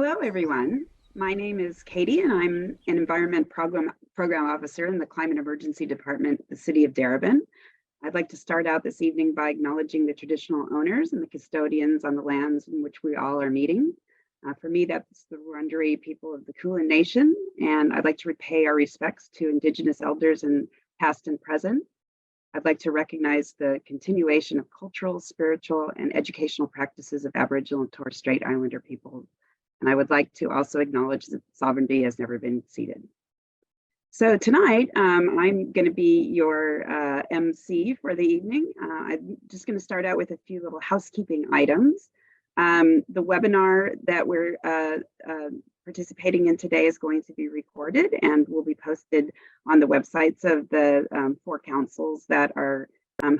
Hello, everyone. My name is Katie, and I'm an Environment Program Officer in the Climate Emergency Department, the City of Darebin. I'd like to start out this evening by acknowledging the traditional owners and the custodians on the lands in which we all are meeting. For me, that's the Wurundjeri people of the Kulin Nation, and I'd like to repay our respects to Indigenous elders and past and present. I'd like to recognize the continuation of cultural, spiritual, and educational practices of Aboriginal and Torres Strait Islander people. And I would like to also acknowledge that sovereignty has never been ceded. So tonight, I'm going to be your MC for the evening. I'm just going to start out with a few little housekeeping items. The webinar that we're participating in today is going to be recorded and will be posted on the websites of the four councils that are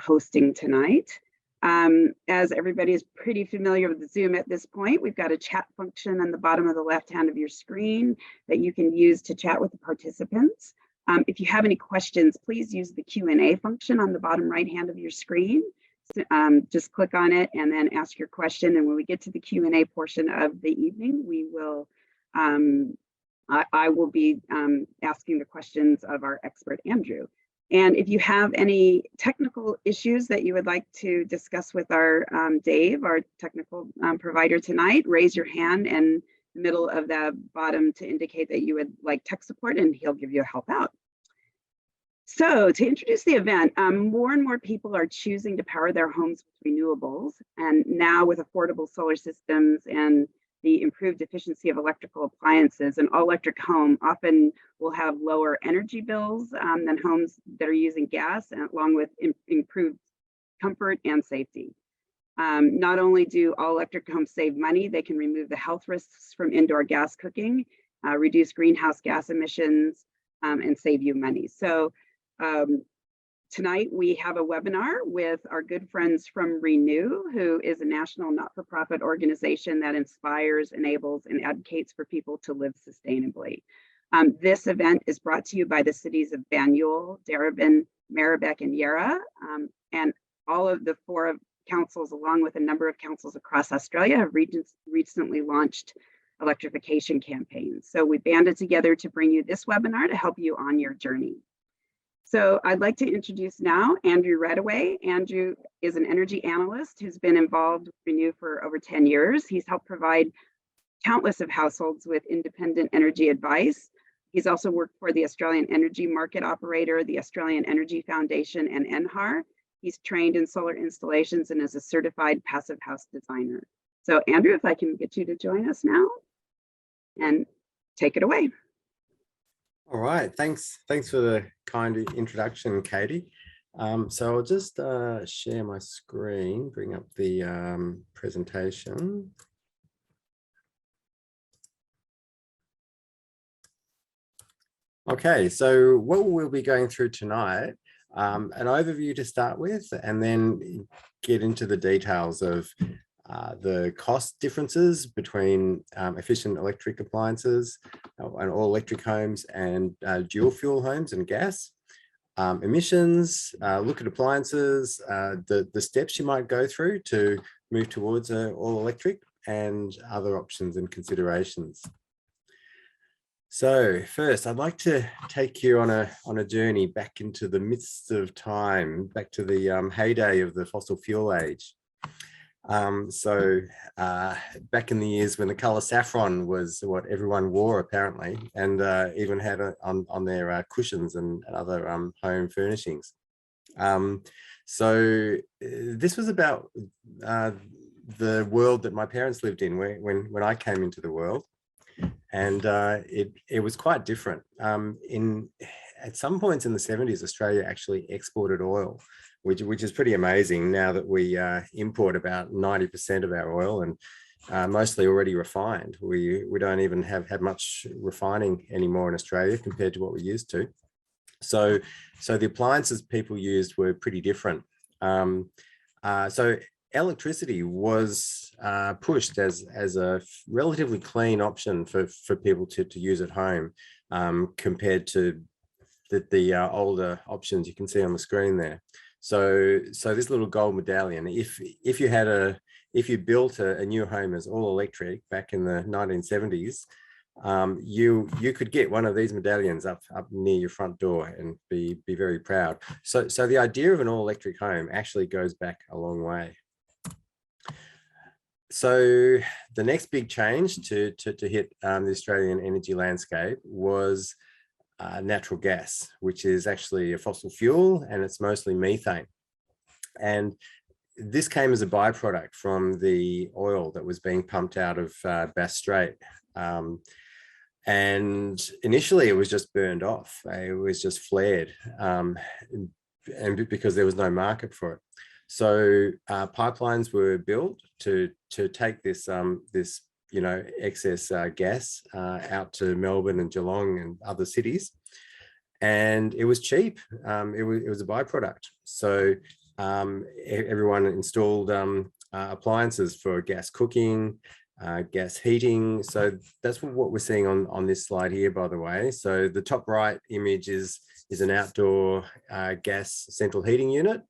hosting tonight. As everybody is pretty familiar with Zoom at this point, we've got a chat function on the bottom of the left hand of your screen that you can use to chat with the participants. If you have any questions, please use the Q&A function on the bottom right hand of your screen. Just click on it and then ask your question. And when we get to the Q&A portion of the evening, we will, I will be asking the questions of our expert, Andrew. And if you have any technical issues that you would like to discuss with our Dave, our technical provider tonight, raise your hand in the middle of the bottom to indicate that you would like tech support, and he'll give you a help out. So to introduce the event, more and more people are choosing to power their homes with renewables. And now with affordable solar systems and the improved efficiency of electrical appliances, an all-electric home often will have lower energy bills than homes that are using gas, along with improved comfort and safety. Not only do all-electric homes save money, they can remove the health risks from indoor gas cooking, reduce greenhouse gas emissions, and save you money. So tonight, we have a webinar with our good friends from Renew, who is a national not-for-profit organization that inspires, enables, and advocates for people to live sustainably. This event is brought to you by the cities of Banyule, Darebin, Merri-bek, and Yarra, and all of the four councils, along with a number of councils across Australia, have recently launched electrification campaigns. So we banded together to bring you this webinar to help you on your journey. So I'd like to introduce now Andrew Redaway. Andrew is an energy analyst who's been involved with Renew for over 10 years. He's helped provide countless of households with independent energy advice. He's also worked for the Australian Energy Market Operator, the Australian Energy Foundation, and NHAR. He's trained in solar installations and is a certified passive house designer. So Andrew, if I can get you to join us now and take it away. All right, thanks for the kind introduction, Katie. So I'll just share my screen, bring up the presentation. Okay, so what we'll be going through tonight, an overview to start with, and then get into the details of the cost differences between efficient electric appliances and all electric homes and dual fuel homes and gas, emissions, look at appliances, the steps you might go through to move towards all electric, and other options and considerations. So first, I'd like to take you on a journey back into the midst of time, back to the heyday of the fossil fuel age. Back in the years when the color saffron was what everyone wore, apparently, and even had on their cushions and other home furnishings. This was about the world that my parents lived in when I came into the world, and it was quite different. At some points in the 70s, Australia actually exported oil, which is pretty amazing now that we import about 90% of our oil, and mostly already refined. We don't even have much refining anymore in Australia compared to what we used to. So the appliances people used were pretty different. So electricity was pushed as a relatively clean option for people to use at home, compared to the older options you can see on the screen there. So this little gold medallion, if you had if you built a new home as all electric back in the 1970s, you could get one of these medallions up near your front door and be very proud. So the idea of an all electric home actually goes back a long way. So the next big change to hit the Australian energy landscape was natural gas, which is actually a fossil fuel, and it's mostly methane. And this came as a byproduct from the oil that was being pumped out of Bass Strait. And initially it was just burned off. It was just flared, and because there was no market for it. So pipelines were built to take this excess gas out to Melbourne and Geelong and other cities, and it was cheap. It was a byproduct. So everyone installed appliances for gas cooking, gas heating. So that's what we're seeing on this slide here, by the way. So the top right image is an outdoor gas central heating unit,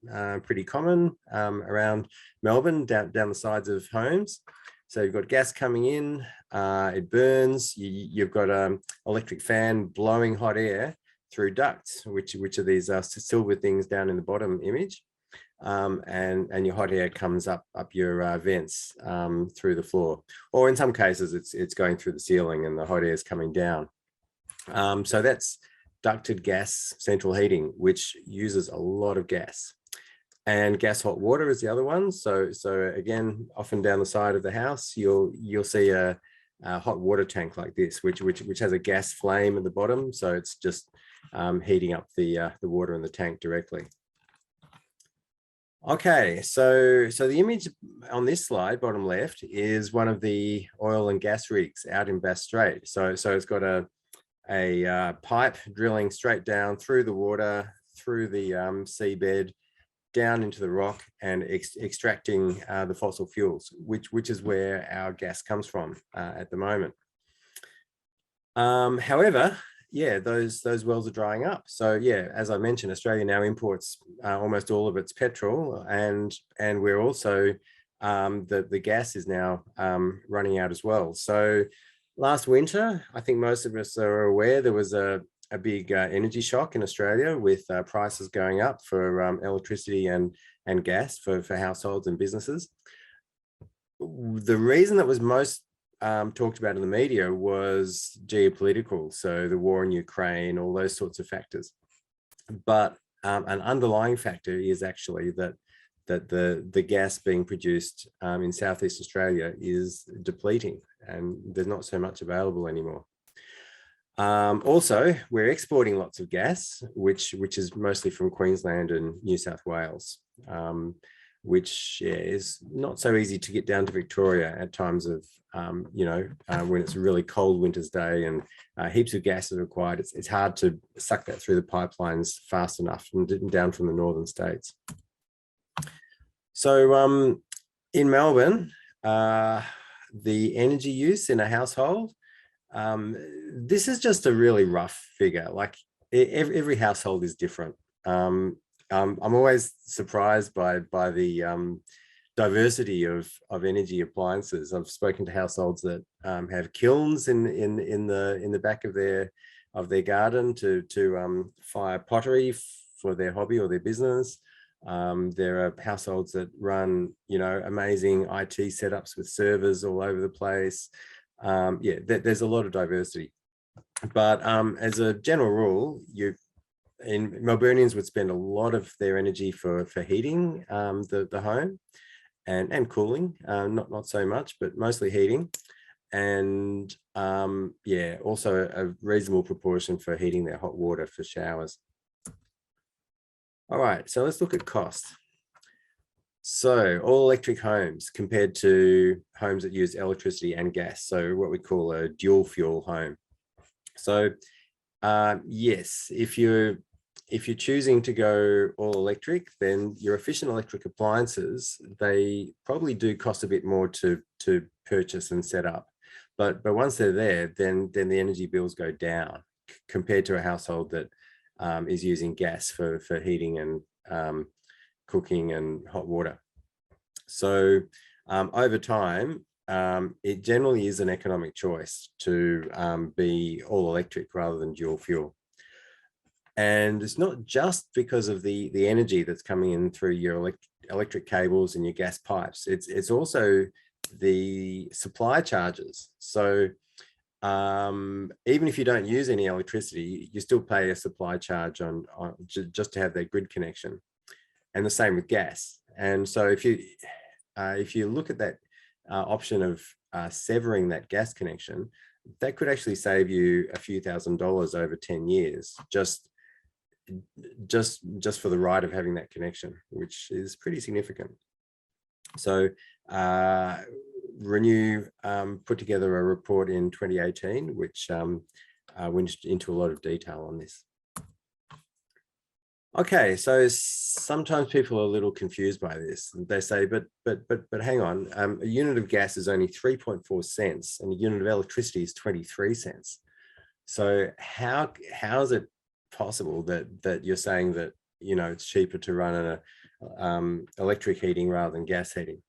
pretty common around Melbourne, down the sides of homes. So you've got gas coming in, it burns, you've got an electric fan blowing hot air through ducts, which are these silver things down in the bottom image. And your hot air comes up your vents through the floor, or in some cases it's going through the ceiling and the hot air is coming down. So that's ducted gas central heating, which uses a lot of gas. And gas hot water is the other one. So again, often down the side of the house, you'll see a hot water tank like this, which has a gas flame at the bottom. So it's just heating up the water in the tank directly. Okay, so the image on this slide, bottom left, is one of the oil and gas rigs out in Bass Strait. So it's got a pipe drilling straight down through the water, through the seabed, down into the rock, and extracting the fossil fuels, which is where our gas comes from at the moment. However, yeah, those wells are drying up. So yeah, as I mentioned, Australia now imports almost all of its petrol, and we're also the gas is now running out as well. So last winter, I think most of us are aware, there was a big energy shock in Australia with prices going up for electricity and gas for households and businesses. The reason that was most talked about in the media was geopolitical, so the war in Ukraine, all those sorts of factors. But an underlying factor is actually that the gas being produced in Southeast Australia is depleting, and there's not so much available anymore. Also, we're exporting lots of gas, which is mostly from Queensland and New South Wales, which is not so easy to get down to Victoria at times of, when it's a really cold winter's day and heaps of gas is required. It's hard to suck that through the pipelines fast enough and down from the northern states. So in Melbourne, the energy use in a household, this is just a really rough figure. Like every household is different. I'm always surprised by the diversity of energy appliances. I've spoken to households that have kilns in the back of their garden to fire pottery for their hobby or their business. There are households that run, amazing IT setups with servers all over the place. Yeah, there's a lot of diversity. But as a general rule, Melburnians would spend a lot of their energy for heating the home and cooling, not so much, but mostly heating. And yeah, also a reasonable proportion for heating their hot water for showers. All right, so let's look at cost. So all electric homes compared to homes that use electricity and gas. So what we call a dual fuel home. So yes, if you're choosing to go all electric, then your efficient electric appliances, they probably do cost a bit more to purchase and set up. But once they're there, then the energy bills go down compared to a household that is using gas for heating and cooking and hot water. So over time, it generally is an economic choice to be all electric rather than dual fuel. And it's not just because of the energy that's coming in through your electric cables and your gas pipes. It's also the supply charges. So even if you don't use any electricity, you still pay a supply charge on just to have that grid connection. And the same with gas. And so if you look at that option of severing that gas connection, that could actually save you a few $1,000s over 10 years, just for the right of having that connection, which is pretty significant. So Renew put together a report in 2018, which went into a lot of detail on this. Okay, so sometimes people are a little confused by this. They say, but hang on, a unit of gas is only 3.4 cents and a unit of electricity is 23 cents. So how is it possible that you're saying that, you know, it's cheaper to run an electric heating rather than gas heating?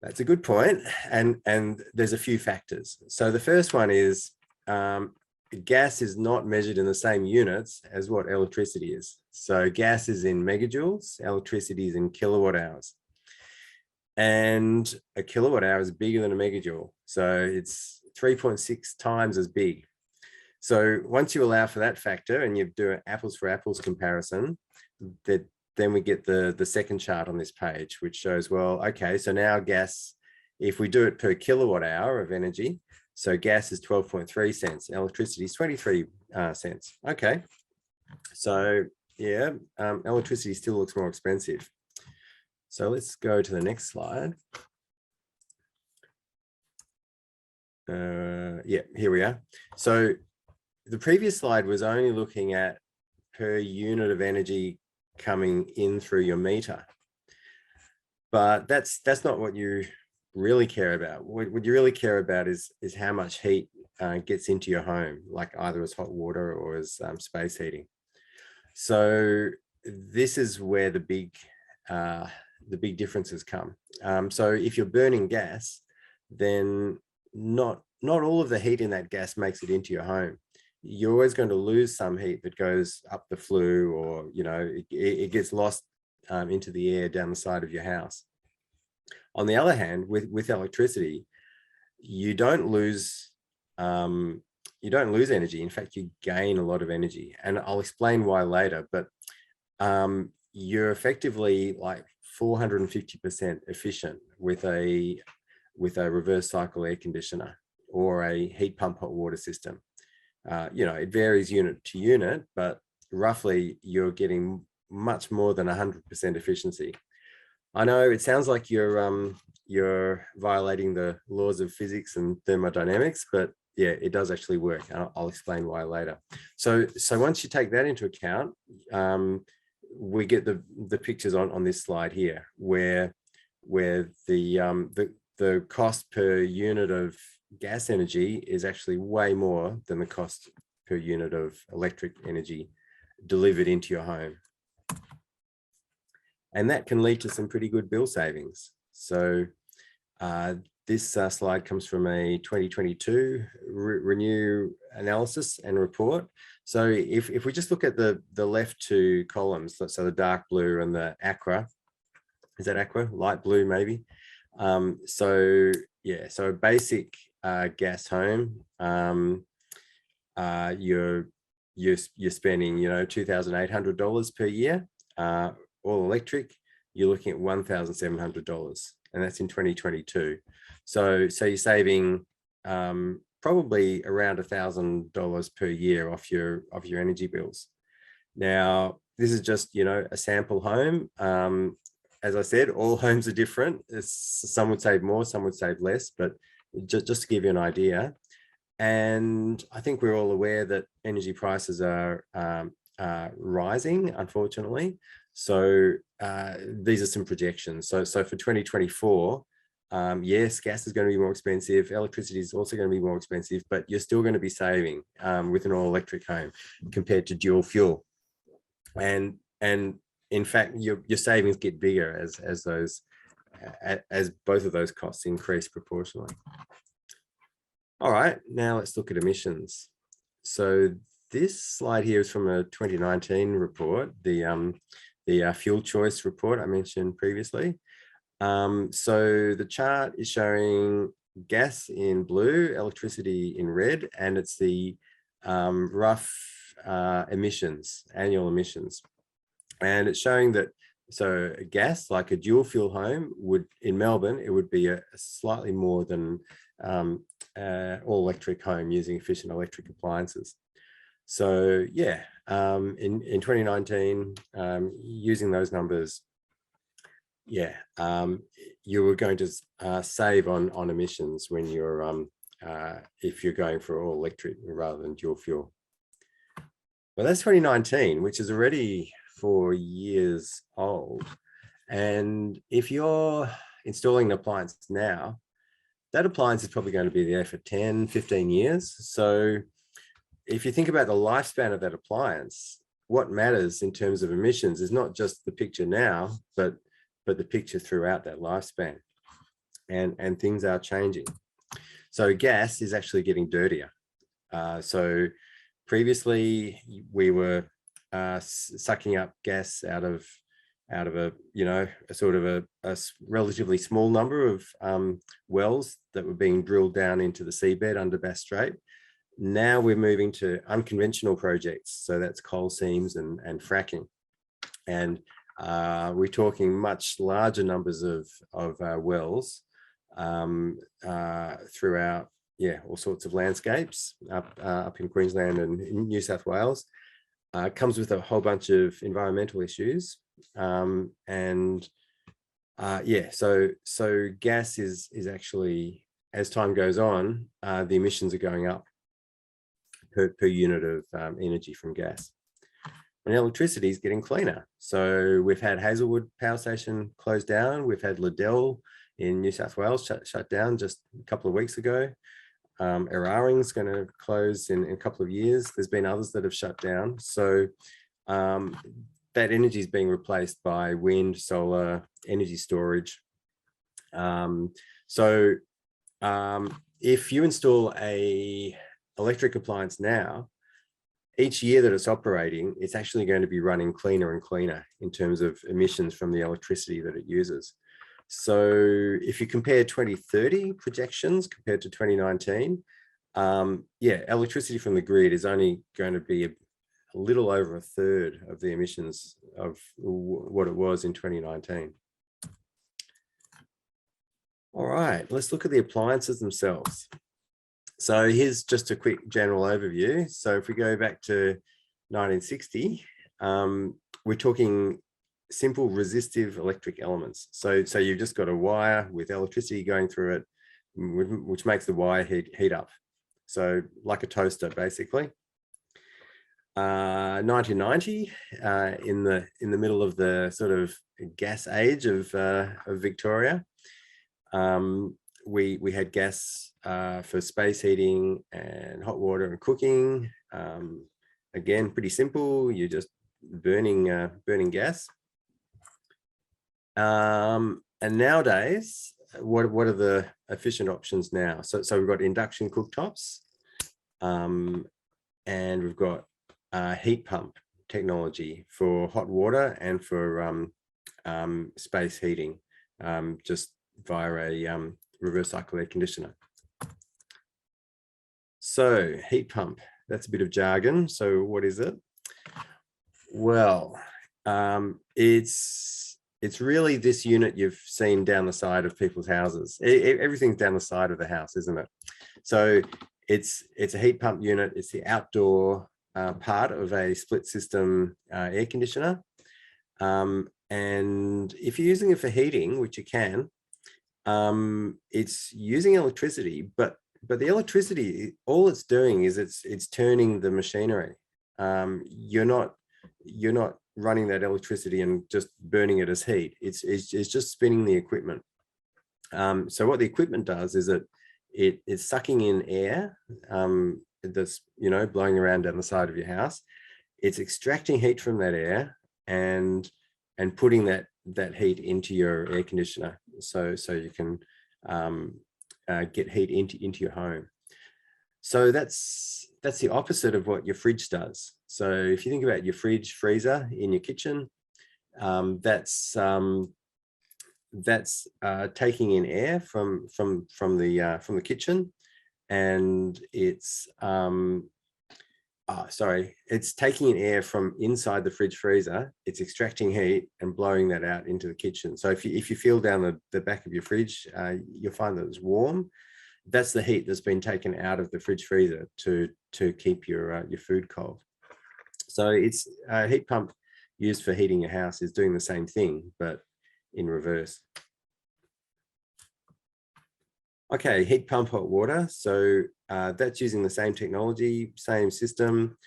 That's a good point, and there's a few factors. So the first one is gas is not measured in the same units as what electricity is. So gas is in megajoules, electricity is in kilowatt hours. And a kilowatt hour is bigger than a megajoule. So it's 3.6 times as big. So once you allow for that factor and you do an apples for apples comparison, then we get the second chart on this page, which shows, well, okay, so now gas, if we do it per kilowatt hour of energy, so gas is 12.3 cents, electricity is 23 cents. Okay, so yeah, electricity still looks more expensive. So let's go to the next slide. Yeah, here we are. So the previous slide was only looking at per unit of energy coming in through your meter, but that's not what you really care about. What you really care about is how much heat gets into your home, like either as hot water or as space heating. So this is where the big differences come. So if you're burning gas, then not all of the heat in that gas makes it into your home. You're always going to lose some heat that goes up the flue, or, you know, it gets lost into the air down the side of your house. On the other hand, with electricity, you don't lose energy. In fact, you gain a lot of energy, and I'll explain why later. But you're effectively like 450% efficient with a reverse cycle air conditioner or a heat pump hot water system. You know, it varies unit to unit, but roughly you're getting much more than 100% efficiency. I know it sounds like you're violating the laws of physics and thermodynamics, but yeah, it does actually work. I'll explain why later. So once you take that into account, we get the pictures on this slide here, where the cost per unit of gas energy is actually way more than the cost per unit of electric energy delivered into your home. And that can lead to some pretty good bill savings. So this slide comes from a 2022 Renew analysis and report. So if we just look at the left two columns, so the dark blue and the aqua, is that aqua? Light blue maybe. So yeah, so a basic gas home, you're spending, you know, $2,800 per year. All electric, you're looking at $1,700, and that's in 2022. So you're saving probably around $1,000 per year off your energy bills. Now, this is just, you know, a sample home. As I said, all homes are different. Some would save more, some would save less, but just to give you an idea. And I think we're all aware that energy prices are rising, unfortunately. So these are some projections. So for 2024, yes, gas is going to be more expensive. Electricity is also going to be more expensive, but you're still going to be saving with an all electric home compared to dual fuel. And in fact, your savings get bigger as those as both of those costs increase proportionally. All right, now let's look at emissions. So this slide here is from a 2019 report, the fuel choice report I mentioned previously. So the chart is showing gas in blue, electricity in red, and it's the rough emissions, annual emissions. And it's showing that, so gas, like a dual fuel home would, in Melbourne, it would be a slightly more than all electric home using efficient electric appliances. So yeah, in 2019, using those numbers, yeah, you were going to save on emissions when you're if you're going for all electric rather than dual fuel. Well, that's 2019, which is already 4 years old. And if you're installing an appliance now, that appliance is probably going to be there for 10, 15 years. So if you think about the lifespan of that appliance, what matters in terms of emissions is not just the picture now, but the picture throughout that lifespan. And things are changing. So gas is actually getting dirtier. So previously we were sucking up gas out of a, you know, a sort of a relatively small number of wells that were being drilled down into the seabed under Bass Strait. Now we're moving to unconventional projects. So that's coal seams and fracking. And we're talking much larger numbers of wells throughout, yeah, all sorts of landscapes up in Queensland and in New South Wales. Comes with a whole bunch of environmental issues. Yeah, so gas is actually, as time goes on, the emissions are going up per unit of energy from gas. And electricity is getting cleaner. So we've had Hazelwood Power Station closed down. We've had Liddell in New South Wales shut down just a couple of weeks ago. Eraring's going to close in a couple of years. There's been others that have shut down. So that energy is being replaced by wind, solar, energy storage. If you install a electric appliance now, each year that it's operating, it's actually going to be running cleaner and cleaner in terms of emissions from the electricity that it uses. So if you compare 2030 projections compared to 2019, yeah, electricity from the grid is only going to be a little over a third of the emissions of what it was in 2019. All right, let's look at the appliances themselves. So here's just a quick general overview. So if we go back to 1960, we're talking simple resistive electric elements. So you've just got a wire with electricity going through it, which makes the wire heat up. So like a toaster, basically. 1990, in the middle of the sort of gas age of Victoria, we had gas for space heating and hot water and cooking. Again, pretty simple. You're just burning gas. And nowadays, what are the efficient options now? So we've got induction cooktops, and we've got heat pump technology for hot water and for space heating, just via a reverse cycle air conditioner. So heat pump, that's a bit of jargon. So what is it? Well, it's really this unit you've seen down the side of people's houses. Everything's down the side of the house, isn't it? So it's a heat pump unit. It's the outdoor part of a split system air conditioner. And if you're using it for heating, which you can, it's using electricity, but the electricity, all it's doing is it's turning the machinery. You're not running that electricity and just burning it as heat. It's just spinning the equipment. So what the equipment does is it's sucking in air that's, you know, blowing around down the side of your house. It's extracting heat from that air and and putting that heat into your air conditioner, so you can get heat into your home. So that's the opposite of what your fridge does. So if you think about your fridge, freezer in your kitchen, that's taking in air from the kitchen, and it's it's taking in air from inside the fridge freezer. It's extracting heat and blowing that out into the kitchen. So if you feel down the back of your fridge, you'll find that it's warm. That's the heat that's been taken out of the fridge freezer to keep your food cold. So it's a heat pump used for heating your house is doing the same thing, but in reverse. Okay, heat pump hot water. So that's using the same technology, same system,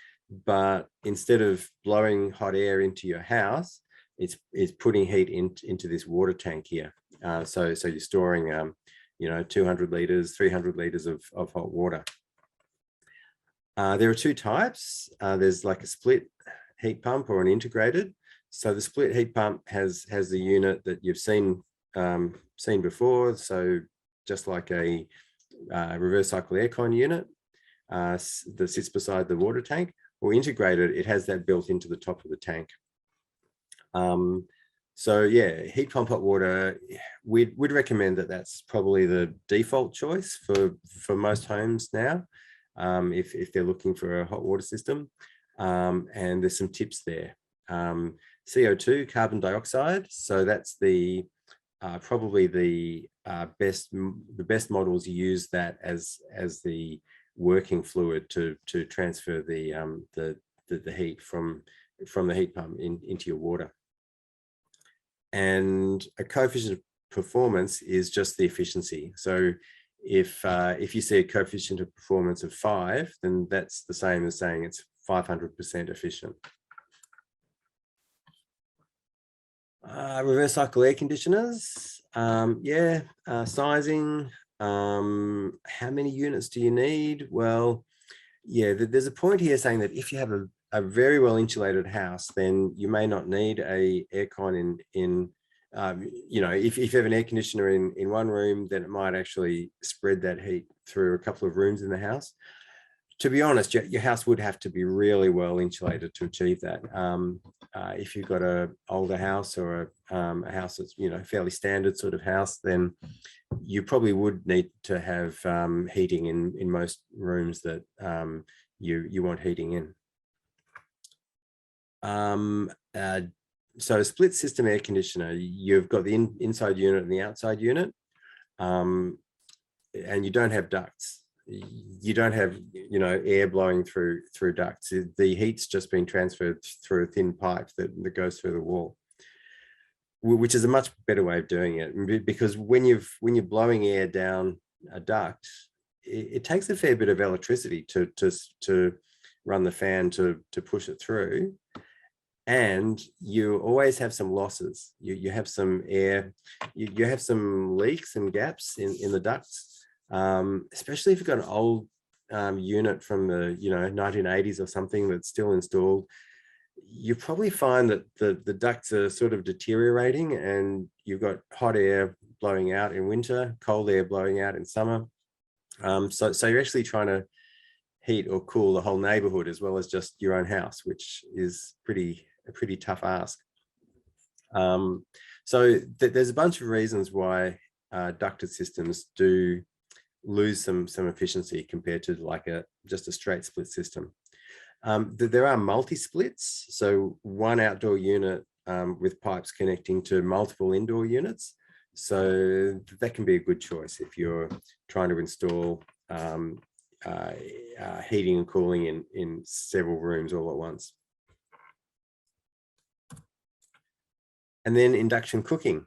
but instead of blowing hot air into your house, it's putting heat into this water tank here. So you're storing 200 liters, 300 liters of hot water. There are two types. There's like a split heat pump or an integrated. So the split heat pump has the unit that you've seen before. So just like a reverse cycle aircon unit that sits beside the water tank, or integrated, it has that built into the top of the tank. So yeah, heat pump hot water, we'd recommend that that's probably the default choice for most homes now, if they're looking for a hot water system. And there's some tips there. CO2, carbon dioxide. So that's probably the best models use that as the working fluid to transfer the heat from the heat pump into your water. And a coefficient of performance is just the efficiency. So if you see a coefficient of performance of 5, then that's the same as saying it's 500% efficient. Reverse cycle air conditioners, sizing, how many units do you need? Well, yeah, there's a point here saying that if you have a very well insulated house, then you may not need a aircon if you have an air conditioner in one room, then it might actually spread that heat through a couple of rooms in the house. To be honest, your house would have to be really well insulated to achieve that. If you've got an older house or a house that's fairly standard sort of house, then you probably would need to have heating in most rooms that you want heating in. So a split system air conditioner, you've got the inside unit and the outside unit, and you don't have ducts. You don't have air blowing through ducts. The heat's just being transferred through a thin pipe that goes through the wall, which is a much better way of doing it, because when you're blowing air down a duct, it takes a fair bit of electricity to run the fan to push it through, and you always have some losses. You have some air, you have some leaks and gaps in the ducts. Especially if you've got an old unit from the 1980s or something that's still installed, you probably find that the ducts are sort of deteriorating, and you've got hot air blowing out in winter, cold air blowing out in summer. So you're actually trying to heat or cool the whole neighborhood as well as just your own house, which is a pretty tough ask. So there's a bunch of reasons why ducted systems do lose some efficiency compared to like just a straight split system. There are multi-splits, so one outdoor unit with pipes connecting to multiple indoor units. So that can be a good choice if you're trying to install heating and cooling in several rooms all at once. And then induction cooking.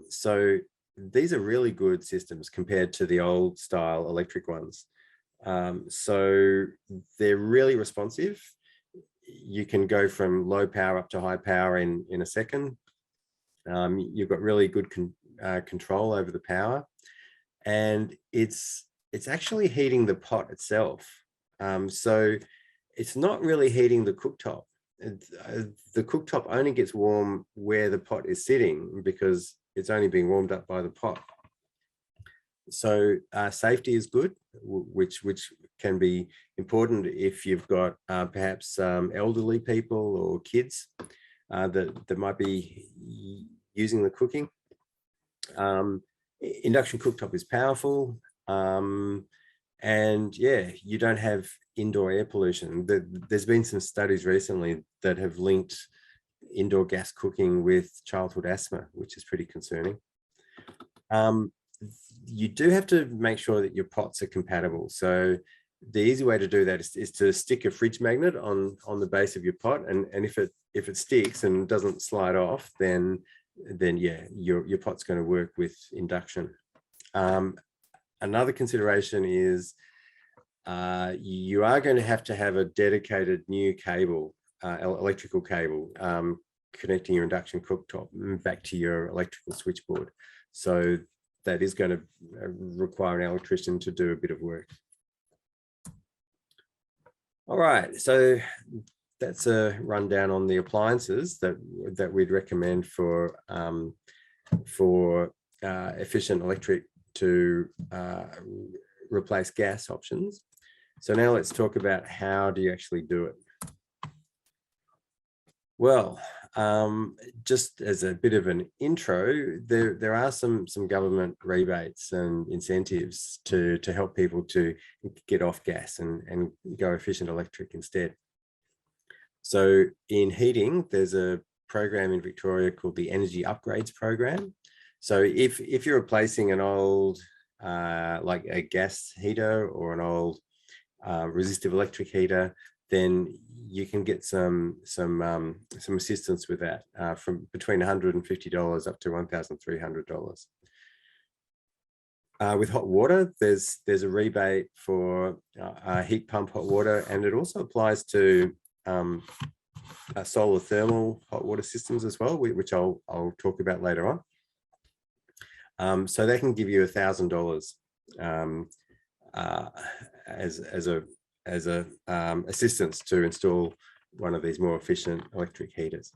So these are really good systems compared to the old style electric ones. So they're really responsive. You can go from low power up to high power in a second. You've got really good control over the power, and it's actually heating the pot itself. So it's not really heating the cooktop. the cooktop only gets warm where the pot is sitting because it's only being warmed up by the pot. So safety is good, which can be important if you've got perhaps elderly people or kids that might be using the cooking. Induction cooktop is powerful, and yeah, you don't have indoor air pollution. There's been some studies recently that have linked indoor gas cooking with childhood asthma, which is pretty concerning. You do have to make sure that your pots are compatible. So the easy way to do that is to stick a fridge magnet on the base of your pot, and if it sticks and doesn't slide off, then yeah, your pot's going to work with induction. Another consideration is you are going to have a dedicated new cable, electrical cable, connecting your induction cooktop back to your electrical switchboard. So that is going to require an electrician to do a bit of work. All right, so that's a rundown on the appliances that we'd recommend for efficient electric to replace gas options. So now let's talk about how do you actually do it. Well, just as a bit of an intro, there are some government rebates and incentives to help people to get off gas and go efficient electric instead. So in heating, there's a program in Victoria called the Energy Upgrades Program. So if you're replacing an old like a gas heater or an old resistive electric heater, then you can get some assistance with that from between $150 up to $1,300. With hot water, there's a rebate for heat pump hot water, and it also applies to solar thermal hot water systems as well, which I'll talk about later on. So they can give you $1,000 as a assistance to install one of these more efficient electric heaters.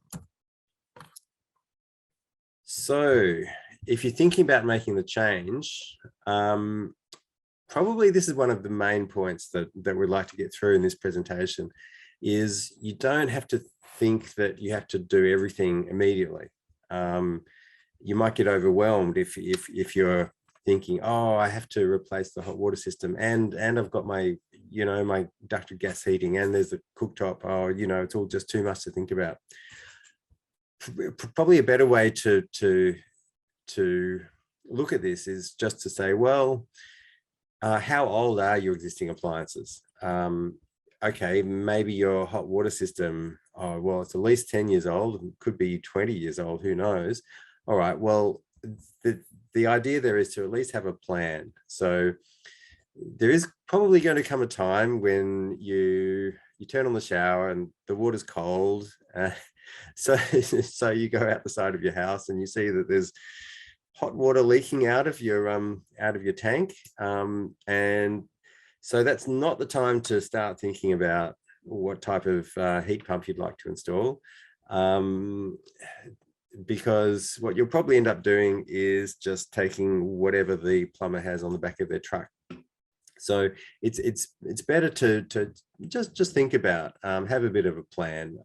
So if you're thinking about making the change, probably this is one of the main points that we'd like to get through in this presentation, is you don't have to think that you have to do everything immediately. You might get overwhelmed if you're thinking, oh, I have to replace the hot water system and I've got my, my ducted gas heating and there's the cooktop. Oh, it's all just too much to think about. Probably a better way to look at this is just to say, well, how old are your existing appliances? Okay, maybe your hot water system, oh, well, it's at least 10 years old, it could be 20 years old, who knows? All right, well, the idea there is to at least have a plan. So there is probably going to come a time when you turn on the shower and the water's cold. So you go out the side of your house and you see that there's hot water leaking out of your tank. And so that's not the time to start thinking about what type of heat pump you'd like to install. Because what you'll probably end up doing is just taking whatever the plumber has on the back of their truck. So it's better to just think about, have a bit of a plan.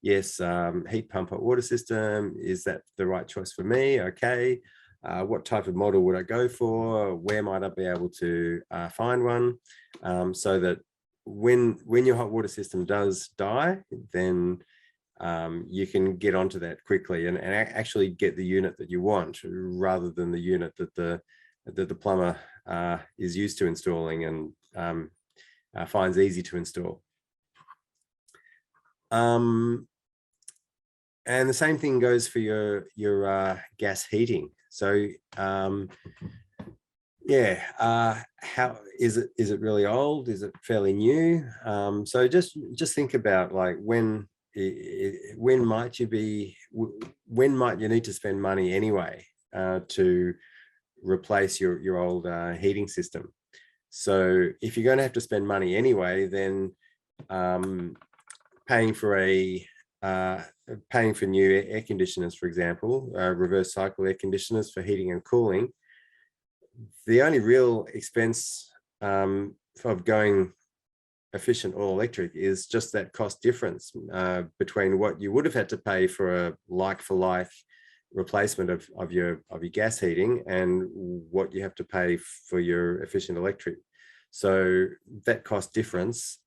Yes, heat pump hot water system, is that the right choice for me? Okay. What type of model would I go for? Where might I be able to find one? So that when your hot water system does die, then you can get onto that quickly and actually get the unit that you want, rather than the unit that the plumber is used to installing and finds easy to install. And the same thing goes for your gas heating. So yeah, how is it really old? Is it fairly new? So just think about, like, when might you need to spend money anyway to replace your old heating system. So if you're going to have to spend money anyway, then paying for new air conditioners, for example, reverse cycle air conditioners for heating and cooling, the only real expense of going efficient all electric is just that cost difference between what you would have had to pay for a like for like replacement of your gas heating and what you have to pay for your efficient electric. So that cost difference,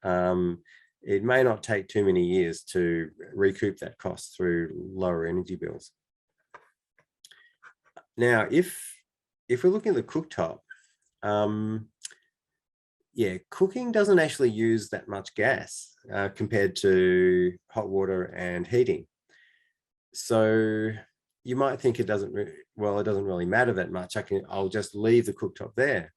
it may not take too many years to recoup that cost through lower energy bills. Now, if we're looking at the cooktop, yeah, cooking doesn't actually use that much gas compared to hot water and heating. So you might think it doesn't really matter that much. I'll just leave the cooktop there.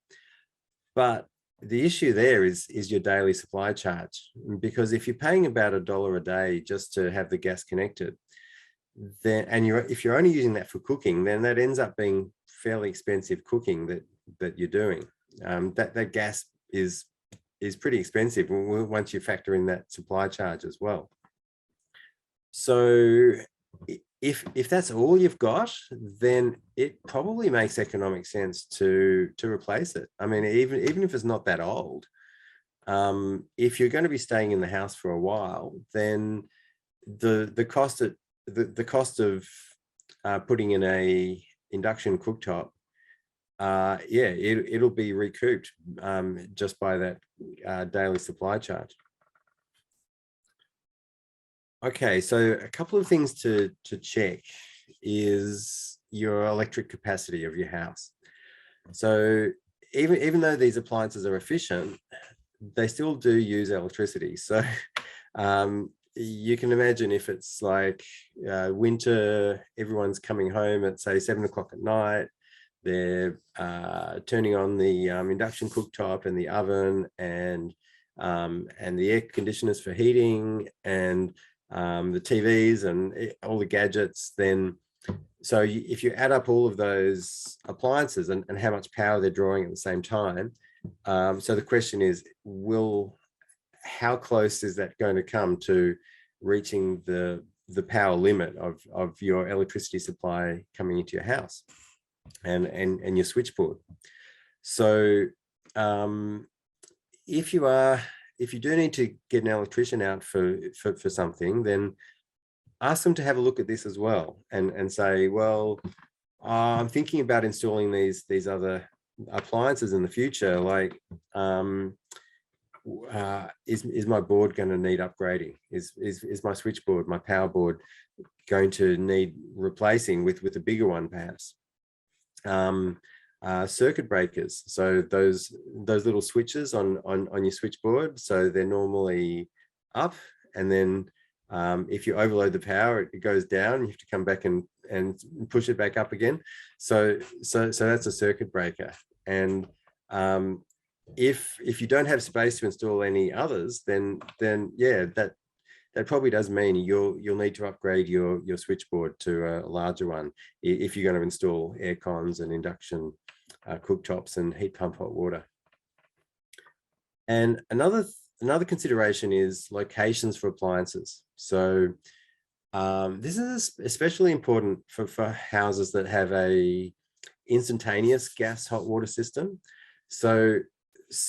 But the issue there is your daily supply charge, because if you're paying about $1 a day just to have the gas connected, then if you're only using that for cooking, then that ends up being fairly expensive cooking that you're doing. That gas is pretty expensive once you factor in that supply charge as well. So if that's all you've got, then it probably makes economic sense to replace it. I mean, even if it's not that old, if you're going to be staying in the house for a while, then the cost of putting in a induction cooktop, yeah, it'll be recouped just by that daily supply charge. Okay, so a couple of things to check is your electric capacity of your house. So even though these appliances are efficient, they still do use electricity. So you can imagine if it's like winter, everyone's coming home at say 7 o'clock at night, they're turning on the induction cooktop and the oven and the air conditioners for heating and the TVs and all the gadgets. Then so if you add up all of those appliances and how much power they're drawing at the same time, so the question is, how close is that going to come to reaching the power limit of your electricity supply coming into your house and your switchboard? So if you do need to get an electrician out for something, then ask them to have a look at this as well and say, well, I'm thinking about installing these other appliances in the future. Like, is my board going to need upgrading? Is my switchboard, my power board, going to need replacing with a bigger one, perhaps? Circuit breakers, so those little switches on your switchboard, so they're normally up, and then if you overload the power, it goes down. You have to come back and push it back up again. So that's a circuit breaker. And if you don't have space to install any others, then yeah, that probably does mean you'll need to upgrade your switchboard to a larger one if you're going to install air cons and induction cooktops and heat pump hot water. And another consideration is locations for appliances. So this is especially important for houses that have a instantaneous gas hot water system. So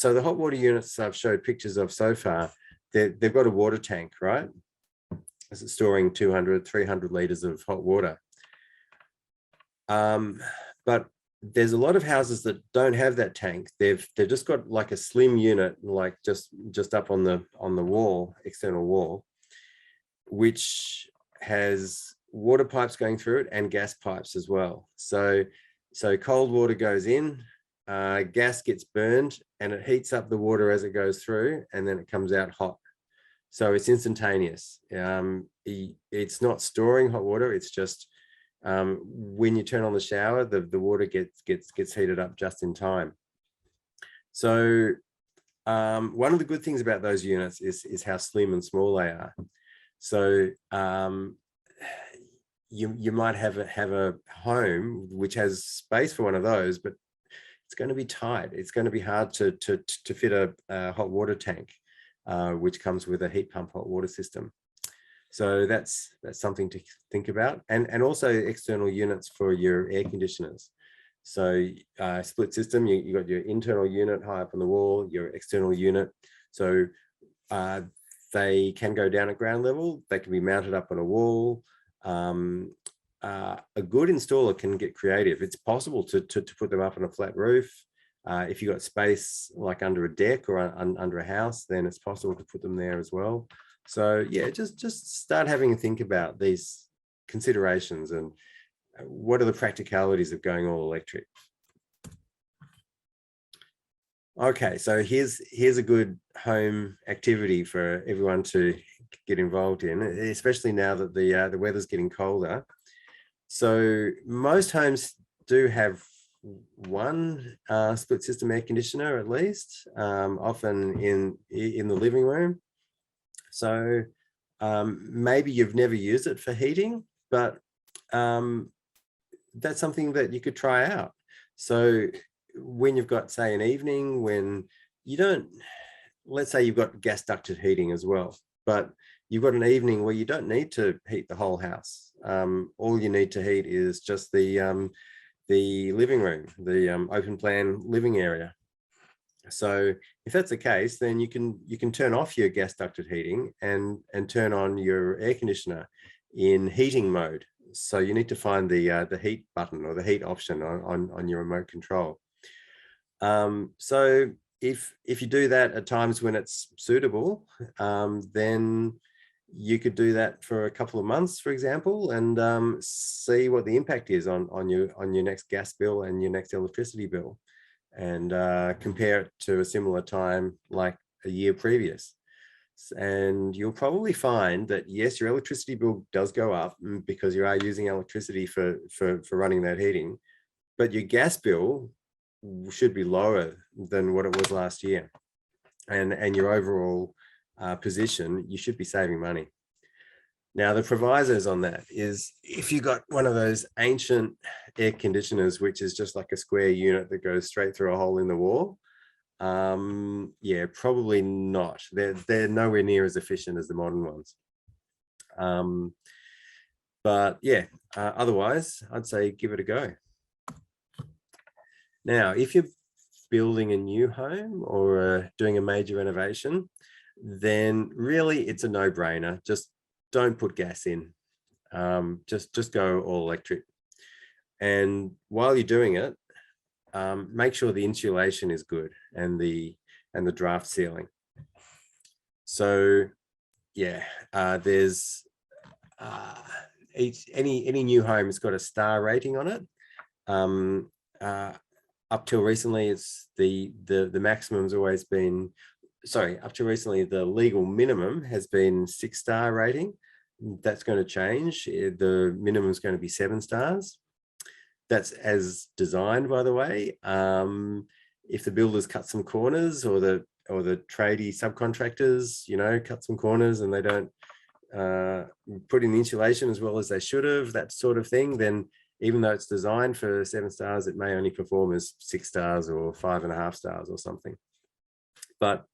the hot water units I've showed pictures of so far, they've got a water tank, right? It's storing 200, 300 liters of hot water. But there's a lot of houses that don't have that tank. They've just got like a slim unit, like just up on the wall, external wall, which has water pipes going through it and gas pipes as well. So cold water goes in, gas gets burned, and it heats up the water as it goes through, and then it comes out hot. So it's instantaneous. It's not storing hot water. It's just when you turn on the shower, the water gets heated up just in time. So one of the good things about those units is how slim and small they are. So you might have a home which has space for one of those, but it's going to be tight. It's going to be hard to fit a hot water tank, which comes with a heat pump hot water system. So that's something to think about, and also external units for your air conditioners. So split system, you got your internal unit high up on the wall, your external unit. So they can go down at ground level. They can be mounted up on a wall. A good installer can get creative. It's possible to put them up on a flat roof. If you've got space like under a deck or under a house, then it's possible to put them there as well. So yeah, just start having a think about these considerations and what are the practicalities of going all electric. Okay, so here's a good home activity for everyone to get involved in, especially now that the weather's getting colder. So most homes do have one split system air conditioner at least, often in the living room. So maybe you've never used it for heating, but that's something that you could try out. So when you've got, say, an evening when you don't, let's say you've got gas ducted heating as well, but you've got an evening where you don't need to heat the whole house. All you need to heat is just the living room, the open plan living area. So if that's the case, then you can turn off your gas ducted heating and turn on your air conditioner in heating mode. So you need to find the heat button or the heat option on your remote control. So if you do that at times when it's suitable, then you could do that for a couple of months, for example, and see what the impact is on your next gas bill and your next electricity bill, and compare it to a similar time like a year previous. And you'll probably find that yes, your electricity bill does go up because you are using electricity for running that heating, but your gas bill should be lower than what it was last year, and your overall position, you should be saving money. Now, the provisos on that is if you got one of those ancient air conditioners, which is just like a square unit that goes straight through a hole in the wall, yeah, probably not. They're nowhere near as efficient as the modern ones. But yeah, otherwise, I'd say give it a go. Now, if you're building a new home or doing a major renovation, then really it's a no-brainer. Just don't put gas in. Just go all electric. And while you're doing it, make sure the insulation is good and the draft ceiling. So yeah, there's any new home has got a star rating on it. Up till recently, it's the maximum's always been, sorry, up to recently, the legal minimum has been 6-star rating. That's going to change. The minimum is going to be 7 stars. That's as designed, by the way. If the builders cut some corners, or the tradie subcontractors, cut some corners and they don't put in the insulation as well as they should have, that sort of thing, then even though it's designed for 7 stars, it may only perform as 6 stars or 5.5 stars or something. But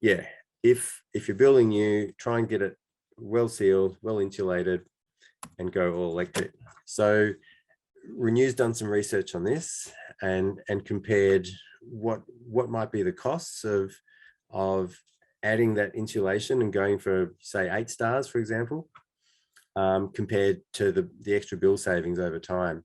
yeah, if you're building new, try and get it well sealed, well insulated, and go all electric. So Renew's done some research on this and compared what might be the costs of adding that insulation and going for, say, 8 stars, for example, compared to the extra bill savings over time.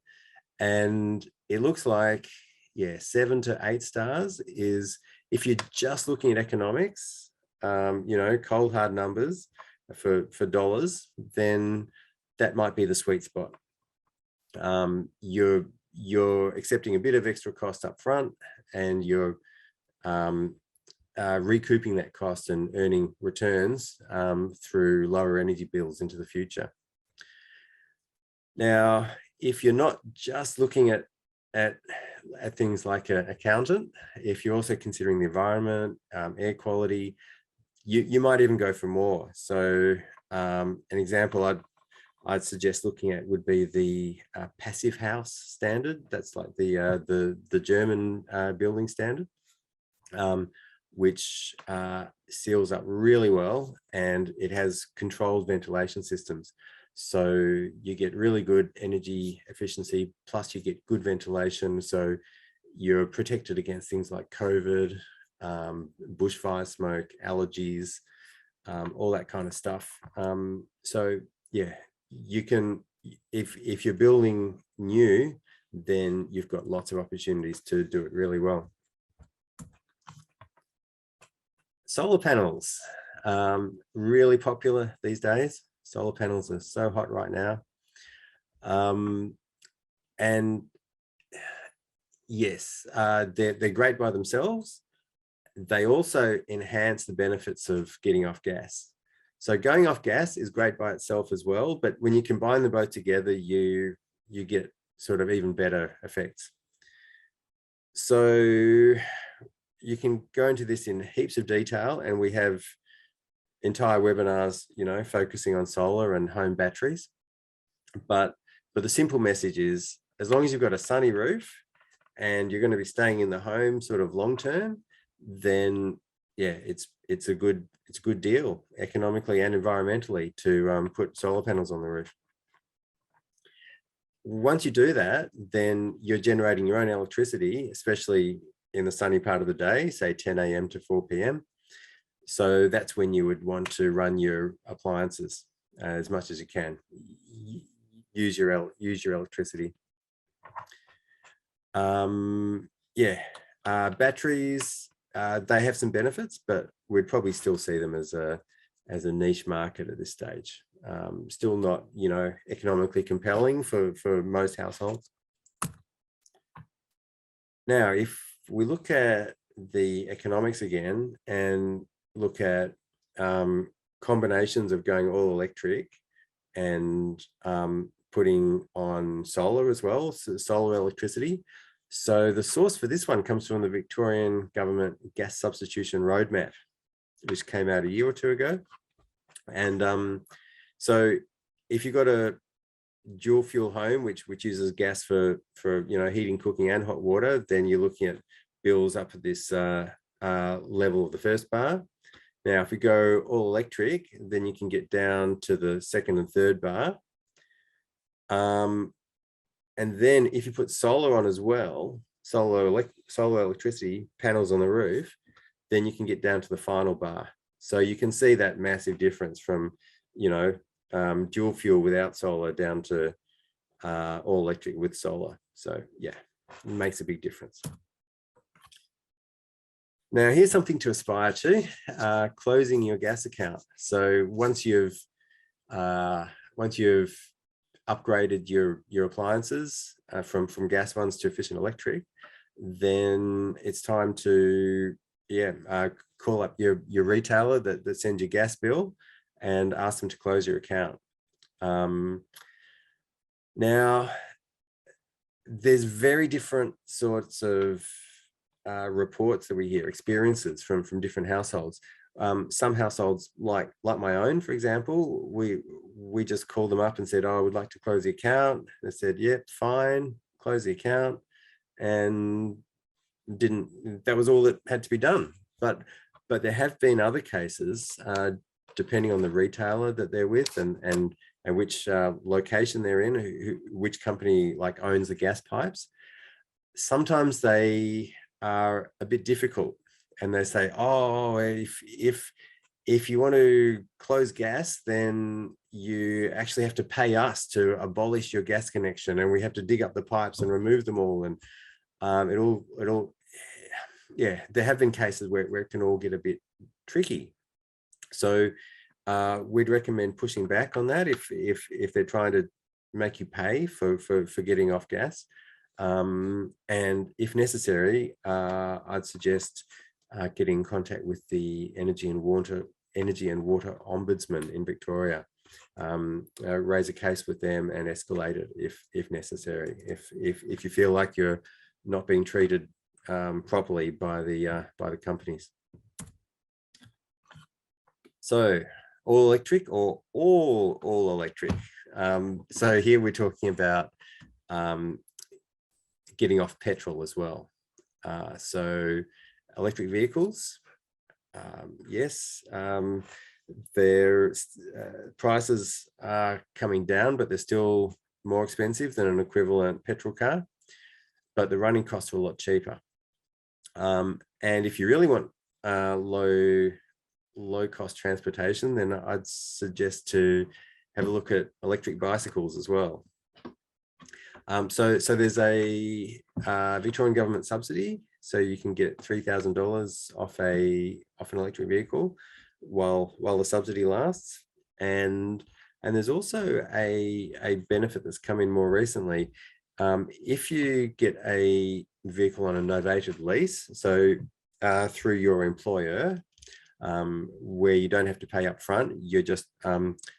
And it looks like, yeah, 7 to 8 stars is, if you're just looking at economics, cold hard numbers for dollars, then that might be the sweet spot. You're accepting a bit of extra cost up front, and you're recouping that cost and earning returns through lower energy bills into the future. Now, if you're not just looking at things like an accountant, if you're also considering the environment, air quality, you might even go for more. So an example I'd suggest looking at would be the passive house standard. That's like the German building standard. which seals up really well, and it has controlled ventilation systems. So you get really good energy efficiency, plus you get good ventilation. So you're protected against things like COVID, bushfire smoke, allergies, all that kind of stuff. So yeah, you can, if you're building new, then you've got lots of opportunities to do it really well. Solar panels, really popular these days. Solar panels are so hot right now. And yes, they're great by themselves. They also enhance the benefits of getting off gas. So going off gas is great by itself as well, but when you combine them both together, you get sort of even better effects. So you can go into this in heaps of detail, and we have entire webinars, focusing on solar and home batteries. But the simple message is, as long as you've got a sunny roof and you're going to be staying in the home sort of long term, then yeah, it's a good deal economically and environmentally to put solar panels on the roof. Once you do that, then you're generating your own electricity, especially in the sunny part of the day, say 10 a.m. to 4 p.m. So that's when you would want to run your appliances as much as you can. Use your electricity. Batteries, they have some benefits, but we'd probably still see them as a niche market at this stage. Still not, economically compelling for most households. Now, if we look at the economics again and look at combinations of going all electric and putting on solar as well, so solar electricity. So the source for this one comes from the Victorian Government Gas Substitution Roadmap, which came out a year or two ago. And so if you've got a dual fuel home, which uses gas for heating, cooking and hot water, then you're looking at bills up at this level of the first bar. Now, if we go all electric, then you can get down to the second and third bar. And then if you put solar on as well, solar electricity panels on the roof, then you can get down to the final bar. So you can see that massive difference from, dual fuel without solar down to all electric with solar. So yeah, it makes a big difference. Now, here's something to aspire to, closing your gas account. So once you've upgraded your appliances from gas ones to efficient electric, then it's time to call up your retailer that sends your gas bill and ask them to close your account. Now, there's very different sorts of reports that we hear, experiences from different households. Some households, like my own, for example, we just called them up and said, "Oh, I would like to close the account." They said, "Yep, fine, close the account," and that was all that had to be done. But there have been other cases, depending on the retailer that they're with and which location they're in, which company owns the gas pipes. Sometimes they are a bit difficult, and they say, "Oh, if you want to close gas, then you actually have to pay us to abolish your gas connection, and we have to dig up the pipes and remove them all." And there have been cases where it can all get a bit tricky. So we'd recommend pushing back on that if they're trying to make you pay for getting off gas. And if necessary, I'd suggest getting in contact with the Energy and Water Ombudsman in Victoria. Raise a case with them and escalate it if necessary. If you feel like you're not being treated properly by the companies. So all electric or all electric. So here we're talking about getting off petrol as well. So electric vehicles, yes, their prices are coming down, but they're still more expensive than an equivalent petrol car, but the running costs are a lot cheaper. And if you really want low cost transportation, then I'd suggest to have a look at electric bicycles as well. So there's a Victorian government subsidy, so you can get $3,000 off an electric vehicle while the subsidy lasts. And there's also a benefit that's come in more recently. If you get a vehicle on a novated lease, so through your employer, where you don't have to pay up front, you're just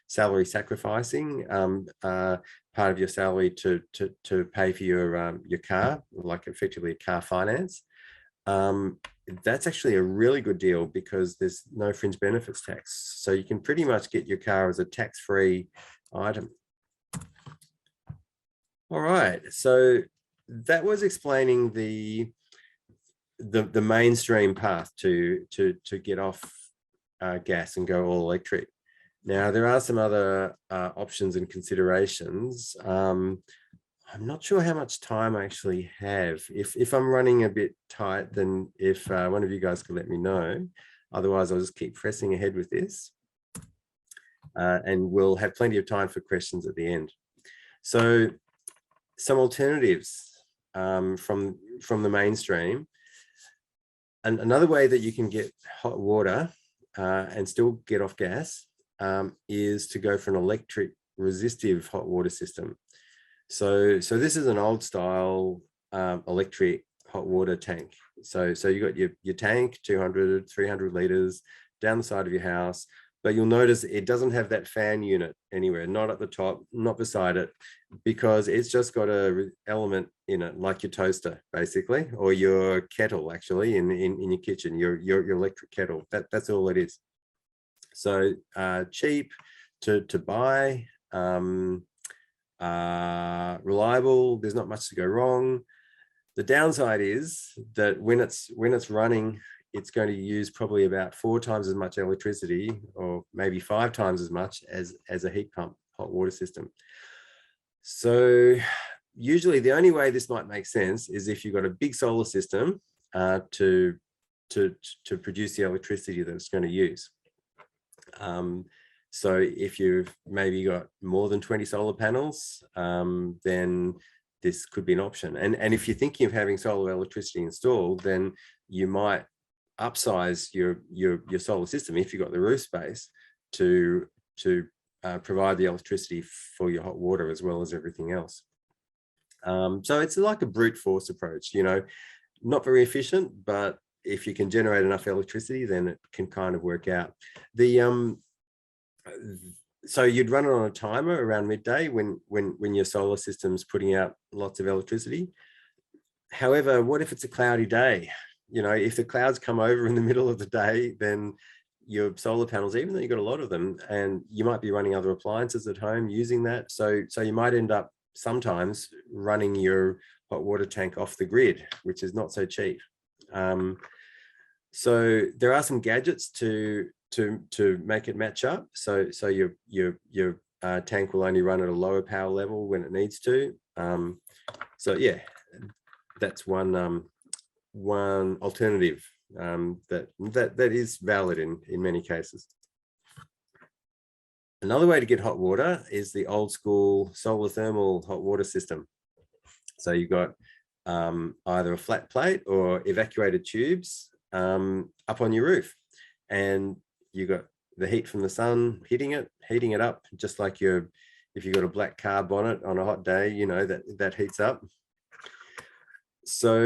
salary sacrificing part of your salary to pay for your car, like effectively a car finance. That's actually a really good deal because there's no fringe benefits tax. So you can pretty much get your car as a tax-free item. All right, so that was explaining the mainstream path to get off gas and go all electric. Now, there are some other options and considerations. I'm not sure how much time I actually have. If I'm running a bit tight, then if one of you guys could let me know. Otherwise, I'll just keep pressing ahead with this. And we'll have plenty of time for questions at the end. So some alternatives from the mainstream. And another way that you can get hot water and still get off gas is to go for an electric resistive hot water system. So this is an old style electric hot water tank. So you got your tank, 200, 300 liters down the side of your house, but you'll notice it doesn't have that fan unit anywhere, not at the top, not beside it, because it's just got a element in it, like your toaster, basically, or your kettle, actually, in your kitchen, your electric kettle. That's all it is. So cheap to buy, reliable. There's not much to go wrong. The downside is that when it's running, it's going to use probably about 4 times as much electricity, or maybe 5 times as much as a heat pump hot water system. So usually the only way this might make sense is if you've got a big solar system to produce the electricity that it's going to use. So if you've maybe got more than 20 solar panels, then this could be an option. And if you're thinking of having solar electricity installed, then you might upsize your solar system if you've got the roof space to provide the electricity for your hot water as well as everything else. So it's like a brute force approach, not very efficient, but if you can generate enough electricity, then it can kind of work out. So you'd run it on a timer around midday when your solar system's putting out lots of electricity. However, what if it's a cloudy day? If the clouds come over in the middle of the day, then your solar panels, even though you've got a lot of them, and you might be running other appliances at home using that. So you might end up sometimes running your hot water tank off the grid, which is not so cheap. So there are some gadgets to make it match up. So your tank will only run at a lower power level when it needs to. So yeah, that's one alternative that is valid in many cases. Another way to get hot water is the old school solar thermal hot water system. So you've got either a flat plate or evacuated tubes up on your roof, and you got the heat from the sun heating it up, just like if you've got a black car bonnet on a hot day, that heats up. So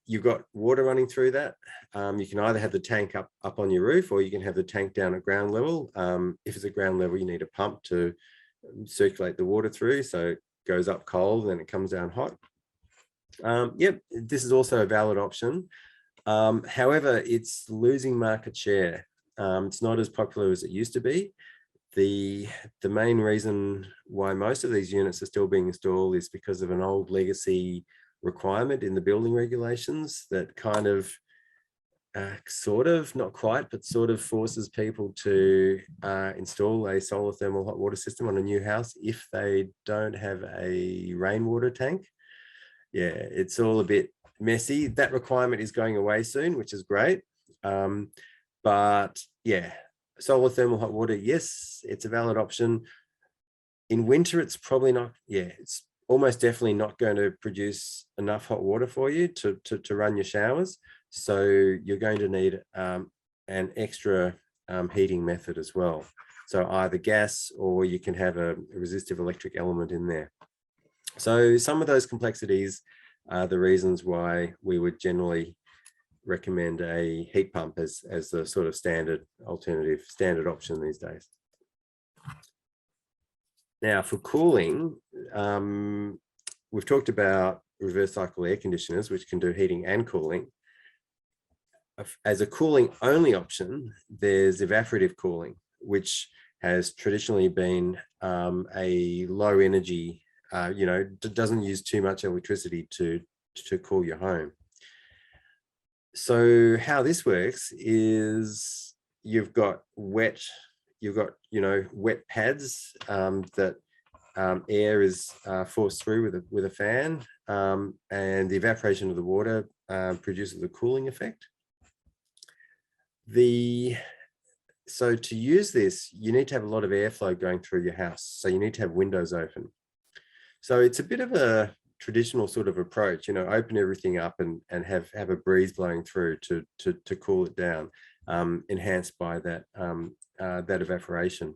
you've got water running through that. You can either have the tank up on your roof, or you can have the tank down at ground level. If it's at ground level, you need a pump to circulate the water through, so it goes up cold and it comes down hot. Yep, this is also a valid option. However, it's losing market share. It's not as popular as it used to be. The main reason why most of these units are still being installed is because of an old legacy requirement in the building regulations that kind of sort of, not quite, but sort of forces people to install a solar thermal hot water system on a new house if they don't have a rainwater tank. Yeah, it's all a bit messy. That requirement is going away soon, which is great. But yeah, solar thermal hot water, yes, it's a valid option. In winter, it's probably not, yeah, it's almost definitely not going to produce enough hot water for you to run your showers. So you're going to need an extra heating method as well. So either gas, or you can have a resistive electric element in there. So some of those complexities are the reasons why we would generally recommend a heat pump as the sort of standard alternative, standard option these days. Now for cooling, we've talked about reverse cycle air conditioners, which can do heating and cooling. As a cooling only option, there's evaporative cooling, which has traditionally been a low energy, doesn't use too much electricity to cool your home. So how this works is you've got wet pads that air is forced through with a fan, and the evaporation of the water produces a cooling effect. So to use this, you need to have a lot of airflow going through your house. So you need to have windows open. So it's a bit of a traditional sort of approach, open everything up and have a breeze blowing through to cool it down, enhanced by that evaporation.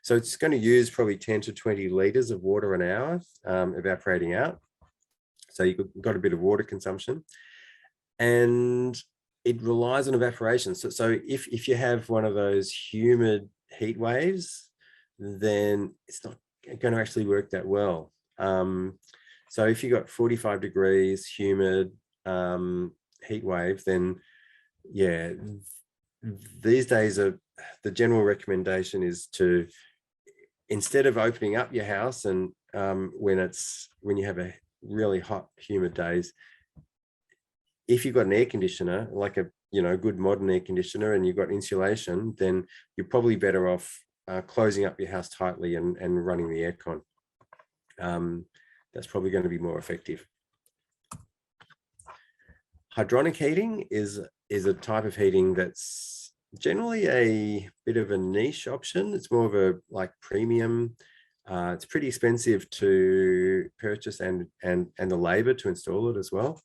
So it's going to use probably 10 to 20 liters of water an hour evaporating out. So you've got a bit of water consumption, and it relies on evaporation. So if you have one of those humid heat waves, then it's not going to actually work that well. So if you've got 45 degrees humid heat wave, then yeah, these days the general recommendation is to, instead of opening up your house and when you have a really hot humid days, if you've got an air conditioner, like a good modern air conditioner, and you've got insulation, then you're probably better off closing up your house tightly and running the aircon. That's probably going to be more effective. Hydronic heating is a type of heating that's generally a bit of a niche option. It's more of a premium. It's pretty expensive to purchase and the labor to install it as well.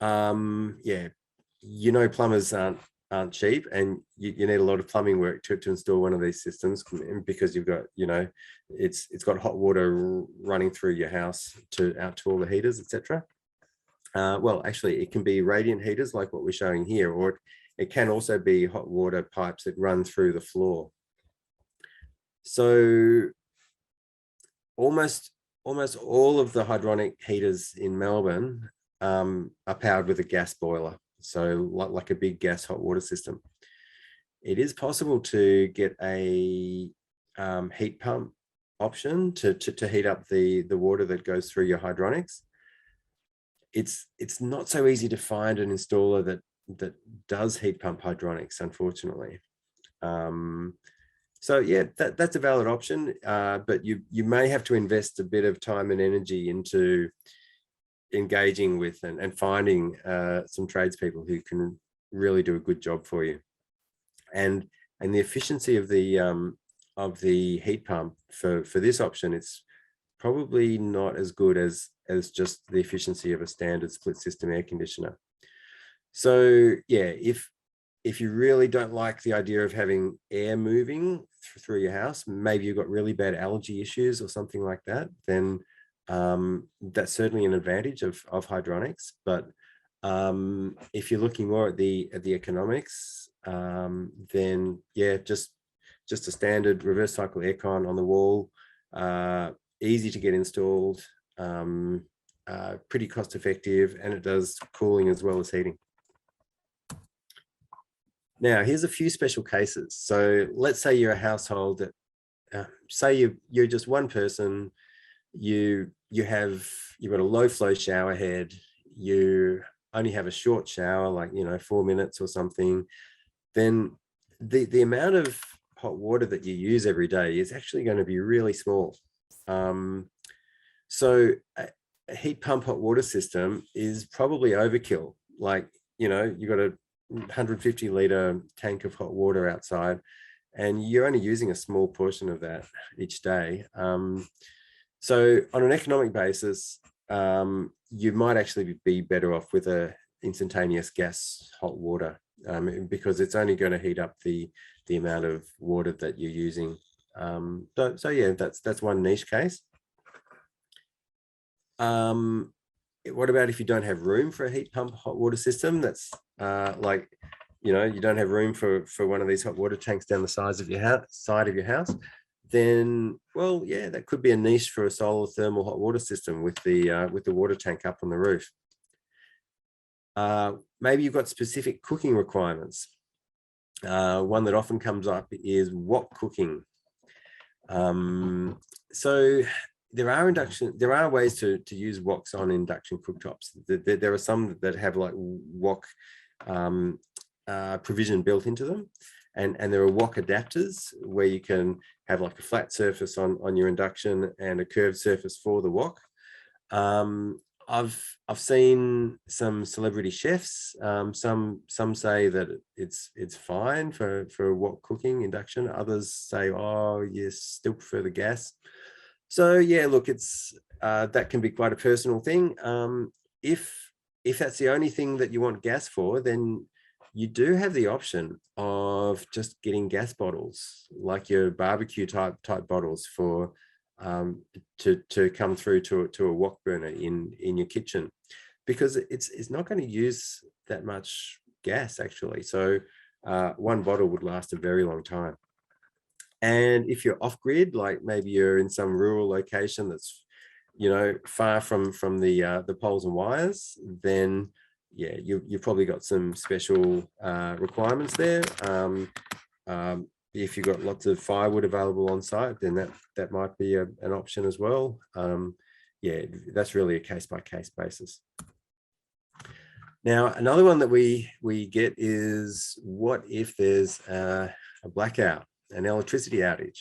Yeah, plumbers aren't cheap, and you need a lot of plumbing work to install one of these systems, because you've got it's got hot water running through your house out to all the heaters, etc. Well, actually, it can be radiant heaters like what we're showing here, or it can also be hot water pipes that run through the floor. So almost all of the hydronic heaters in Melbourne are powered with a gas boiler, so like a big gas hot water system. It is possible to get a heat pump option to heat up the water that goes through your hydronics. It's not so easy to find an installer that does heat pump hydronics, unfortunately. So yeah, that's a valid option, but you may have to invest a bit of time and energy into engaging with and finding some tradespeople who can really do a good job for you. And the efficiency of the heat pump for this option, it's probably not as good as just the efficiency of a standard split system air conditioner. So yeah, if you really don't like the idea of having air moving through your house, maybe you've got really bad allergy issues or something like that, then that's certainly an advantage of hydronics. But if you're looking more at the economics, then yeah, just a standard reverse cycle aircon on the wall, easy to get installed, pretty cost effective, and it does cooling as well as heating. Now, here's a few special cases. So let's say you're a household that, say you're just one person, you've got a low flow shower head, you only have a short shower, like, 4 minutes or something, then the amount of hot water that you use every day is actually going to be really small. So a heat pump hot water system is probably overkill. Like, you got a 150-litre tank of hot water outside, and you're only using a small portion of that each day. So on an economic basis, you might actually be better off with a instantaneous gas hot water, because it's only going to heat up the amount of water that you're using. So yeah, that's one niche case. What about if you don't have room for a heat pump hot water system? That's like, you don't have room for one of these hot water tanks down the side of your house. Then, well, yeah, that could be a niche for a solar thermal hot water system with the water tank up on the roof. Maybe you've got specific cooking requirements. One that often comes up is wok cooking. So there are ways to use woks on induction cooktops. There are some that have like wok provision built into them, and there are wok adapters where you can have like a flat surface on your induction and a curved surface for the wok. I've seen some celebrity chefs. Some say that it's fine for wok cooking induction. Others say, oh, yes, still prefer the gas. So yeah, look, it's that can be quite a personal thing. If that's the only thing that you want gas for, then you do have the option of just getting gas bottles, like your barbecue type bottles for to come through to a wok burner in your kitchen, because it's not going to use that much gas actually. So one bottle would last a very long time. And if you're off grid, like maybe you're in some rural location that's far from the poles and wires, then yeah, you've probably got some special requirements there. If you've got lots of firewood available on site, then that might be an option as well. Yeah, that's really a case-by-case basis. Now, another one that we get is, what if there's a blackout, an electricity outage?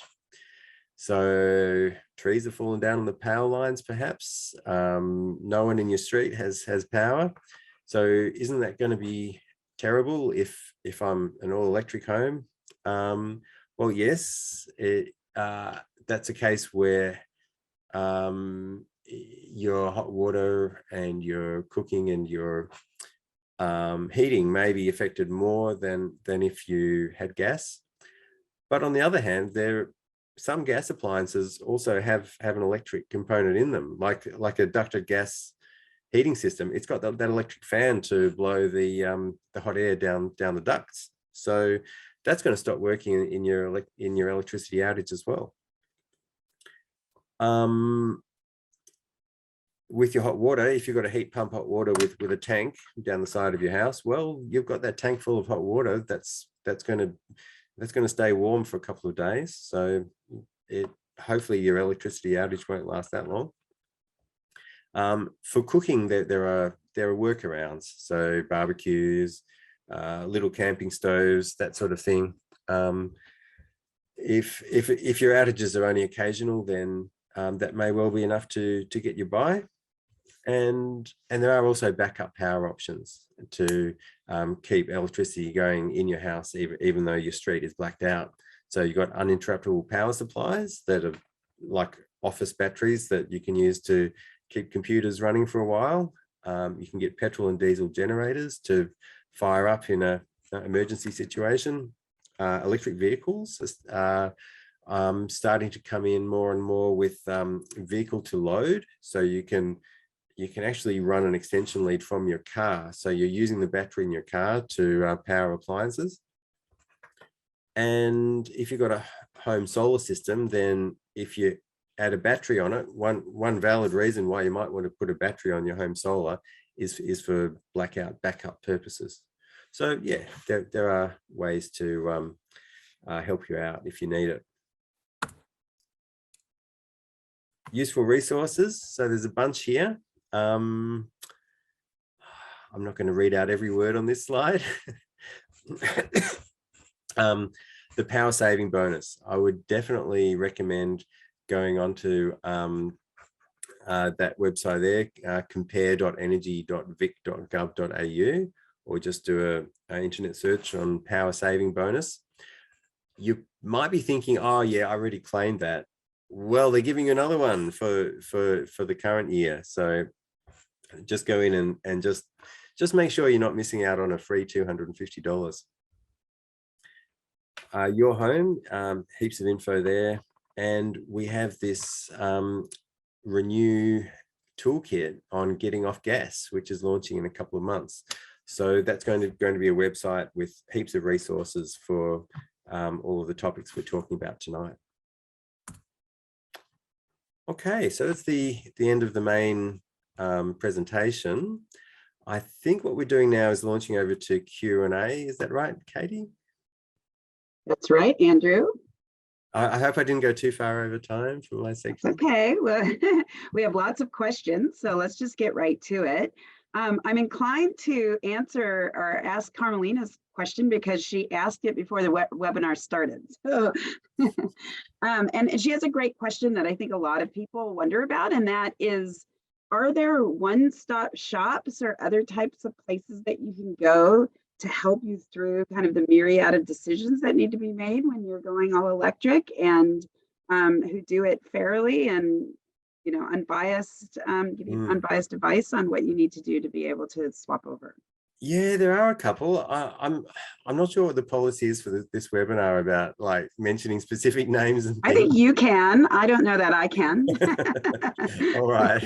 So trees have fallen down on the power lines, perhaps. No one in your street has power. So isn't that going to be terrible if I'm an all-electric home? Well, yes, that's a case where your hot water and your cooking and your heating may be affected more than if you had gas. But on the other hand, some gas appliances also have an electric component in them, like a ducted gas heating system. It's got that electric fan to blow the hot air down the ducts. So that's going to stop working in your electricity outage as well. With your hot water, if you've got a heat pump hot water with a tank down the side of your house, well, you've got that tank full of hot water that's going to stay warm for a couple of days. So hopefully your electricity outage won't last that long. For cooking, there are workarounds. So barbecues, little camping stoves, that sort of thing. If your outages are only occasional, then that may well be enough to get you by. And there are also backup power options to keep electricity going in your house, even though your street is blacked out. So you've got uninterruptible power supplies that are like office batteries that you can use to keep computers running for a while. You can get petrol and diesel generators to fire up in an emergency situation. Electric vehicles are starting to come in more and more with vehicle to load. So you can actually run an extension lead from your car. So you're using the battery in your car to power appliances. And if you've got a home solar system, then if you add a battery on it, one valid reason why you might want to put a battery on your home solar is for blackout backup purposes. So yeah, there are ways to help you out if you need it. Useful resources. So there's a bunch here. I'm not going to read out every word on this slide. The power saving bonus. I would definitely recommend going onto that website there, compare.energy.vic.gov.au, or just do an internet search on power saving bonus. You might be thinking, oh yeah, I already claimed that. Well, they're giving you another one for the current year. So just go in and just make sure you're not missing out on a free $250. Your home, heaps of info there. And we have this Renew toolkit on getting off gas, which is launching in a couple of months. So that's going to be a website with heaps of resources for all of the topics we're talking about tonight. Okay, so that's the end of the main presentation. I think what we're doing now is launching over to Q&A. Is that right, Katie? That's right, Andrew. I hope I didn't go too far over time for my section. Okay, well, we have lots of questions, so let's just get right to it. I'm inclined to answer or ask Carmelina's question because she asked it before the webinar started. So, and she has a great question that I think a lot of people wonder about, and that is, are there one-stop shops or other types of places that you can go to help you through kind of the myriad of decisions that need to be made when you're going all electric, and who do it fairly and, you know, unbiased, give you unbiased advice on what you need to do to be able to swap over? Yeah, there are a couple. I'm not sure what the policy is for this webinar about like mentioning specific names and things. I think you can. I don't know that I can. All right.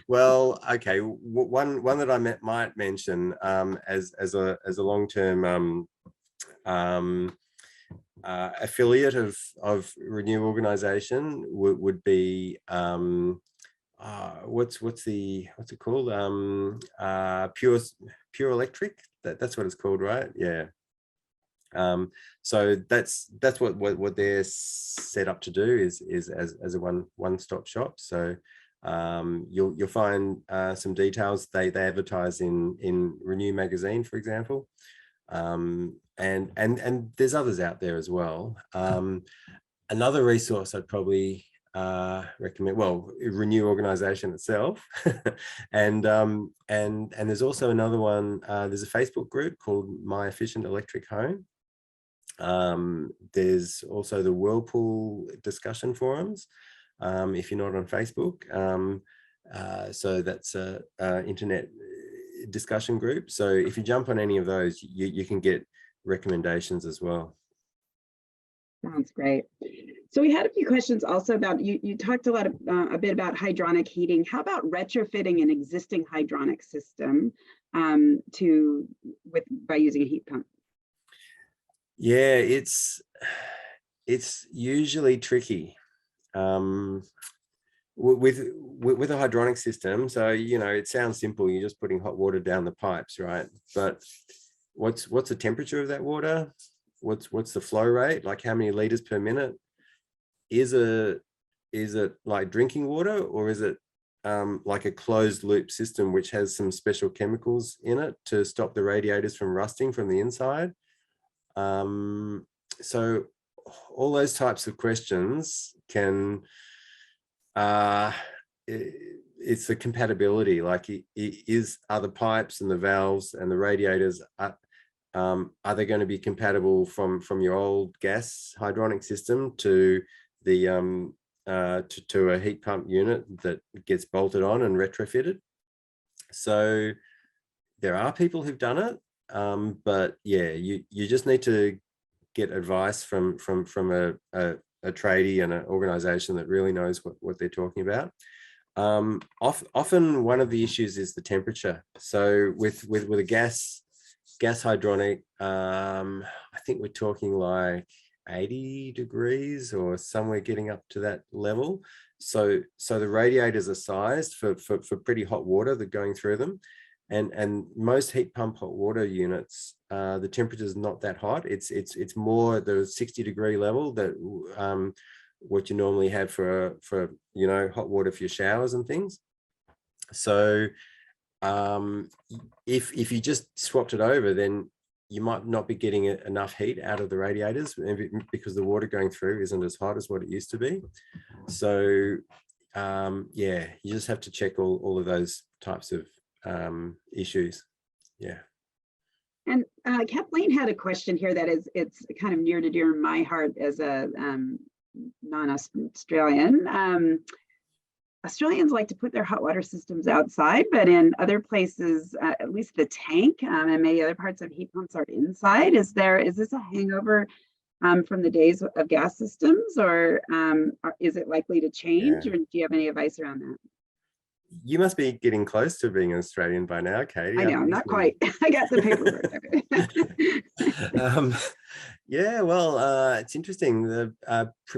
Well, okay. One that I might mention as a long-term affiliate of Renew organization would be what's it called? Pure Electric. That's what it's called, right? Yeah. So that's what they're set up to do is as a one-stop shop. So you'll find some details. They advertise in Renew magazine, for example, and there's others out there as well. Another resource I'd probably recommend, well, Renew organization itself, and there's also another one. There's a Facebook group called My Efficient Electric Home. There's also the Whirlpool discussion forums, if you're not on Facebook. So that's a internet discussion group. So if you jump on any of those, you can get recommendations as well. Sounds great. So we had a few questions also about, you talked a bit about hydronic heating. How about retrofitting an existing hydronic system by using a heat pump? Yeah, it's usually tricky with a hydronic system. So, you know, it sounds simple. You're just putting hot water down the pipes, right? But what's the temperature of that water? What's the flow rate? Like how many liters per minute? Is it like drinking water, or is it like a closed loop system which has some special chemicals in it to stop the radiators from rusting from the inside? So all those types of questions can, it's the compatibility, like are the pipes and the valves and the radiators, are they going to be compatible from your old gas hydronic system to the to a heat pump unit that gets bolted on and retrofitted? So there are people who've done it, but yeah, you just need to get advice from a tradie and an organization that really knows what they're talking about. Often one of the issues is the temperature. So with a gas hydronic, I think we're talking like 80 degrees or somewhere getting up to that level. So the radiators are sized for pretty hot water that going through them. And most heat pump hot water units, the temperature is not that hot. It's more the 60-degree level that what you normally have for you know, hot water for your showers and things. So if you just swapped it over, then you might not be getting enough heat out of the radiators because the water going through isn't as hot as what it used to be. So yeah, you just have to check all of those types of issues. Yeah. And Kathleen had a question here that it's kind of near to dear my heart as a non-Australian. Australians like to put their hot water systems outside, but in other places, at least the tank and many other parts of heat pumps are inside. Is this a hangover from the days of gas systems, or is it likely to change? Yeah. Or do you have any advice around that? You must be getting close to being an Australian by now, Katie. I know, not quite. I got the paperwork. Yeah, well, it's interesting. The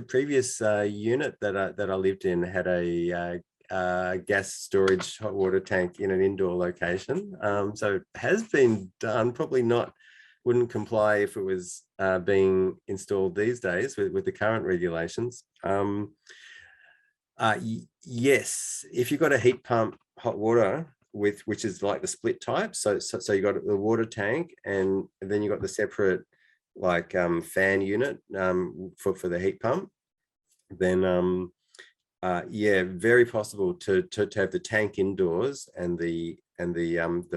previous unit that I lived in had a gas storage hot water tank in an indoor location. So it has been done. Probably wouldn't comply if it was being installed these days with the current regulations. Yes, if you've got a heat pump hot water which is like the split type, so you got the water tank and then you got the separate like fan unit for the heat pump, then yeah, very possible to have the tank indoors and the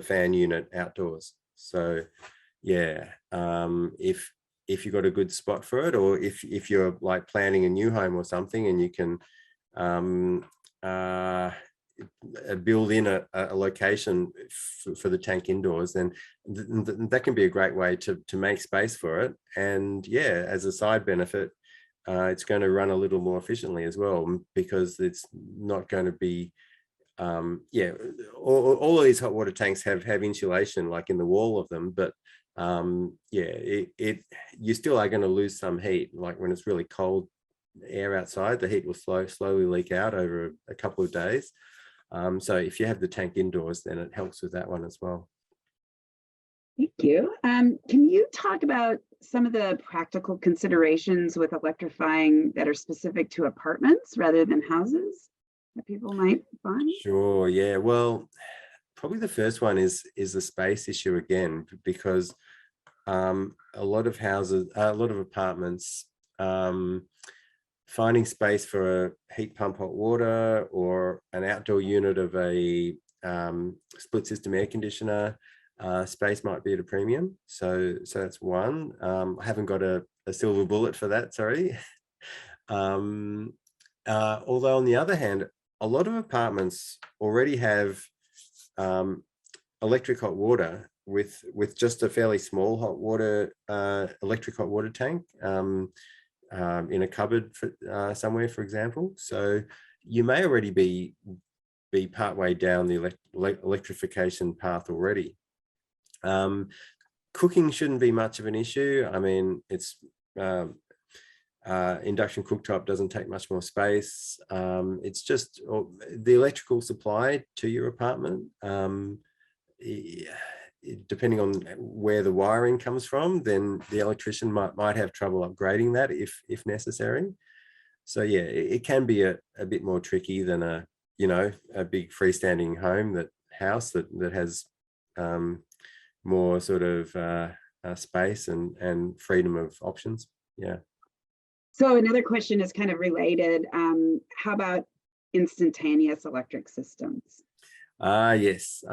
fan unit outdoors. So yeah, if you've got a good spot for it, or if you're like planning a new home or something and you can build in a location for the tank indoors, then that can be a great way to make space for it. And yeah, as a side benefit, it's going to run a little more efficiently as well, because it's not going to be yeah, all of these hot water tanks have insulation like in the wall of them, but yeah, you still are going to lose some heat. Like when it's really cold air outside, the heat will slowly leak out over a couple of days. So if you have the tank indoors, then it helps with that one as well. Thank you. Can you talk about some of the practical considerations with electrifying that are specific to apartments rather than houses that people might find? Sure. Yeah. Well, probably the first one is the space issue again, because a lot of houses, a lot of apartments, finding space for a heat pump hot water or an outdoor unit of a split system air conditioner, space might be at a premium. So that's one. I haven't got a silver bullet for that, sorry. Although on the other hand, a lot of apartments already have electric hot water with just a fairly small hot water electric hot water tank in a cupboard somewhere, for example. So you may already be partway down the electrification path already. Cooking shouldn't be much of an issue. I mean, it's induction cooktop doesn't take much more space. It's just the electrical supply to your apartment. Depending on where the wiring comes from, then the electrician might have trouble upgrading that if necessary. So yeah, it can be a bit more tricky than a big freestanding house that has more sort of space and freedom of options. Yeah. So another question is kind of related. How about instantaneous electric systems? Yes.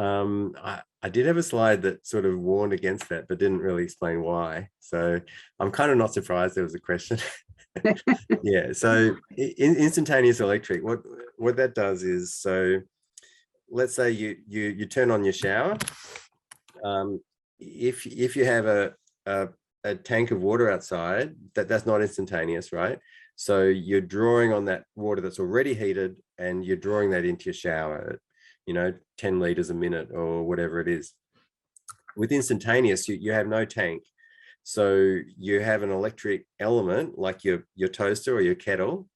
I did have a slide that sort of warned against that, but didn't really explain why. So I'm kind of not surprised there was a question. Yeah. So instantaneous electric, what that does is, so let's say you turn on your shower. If you have a tank of water outside, that's not instantaneous, right? So you're drawing on that water that's already heated and you're drawing that into your shower, 10 liters a minute or whatever it is. With instantaneous, you have no tank. So you have an electric element like your toaster or your kettle,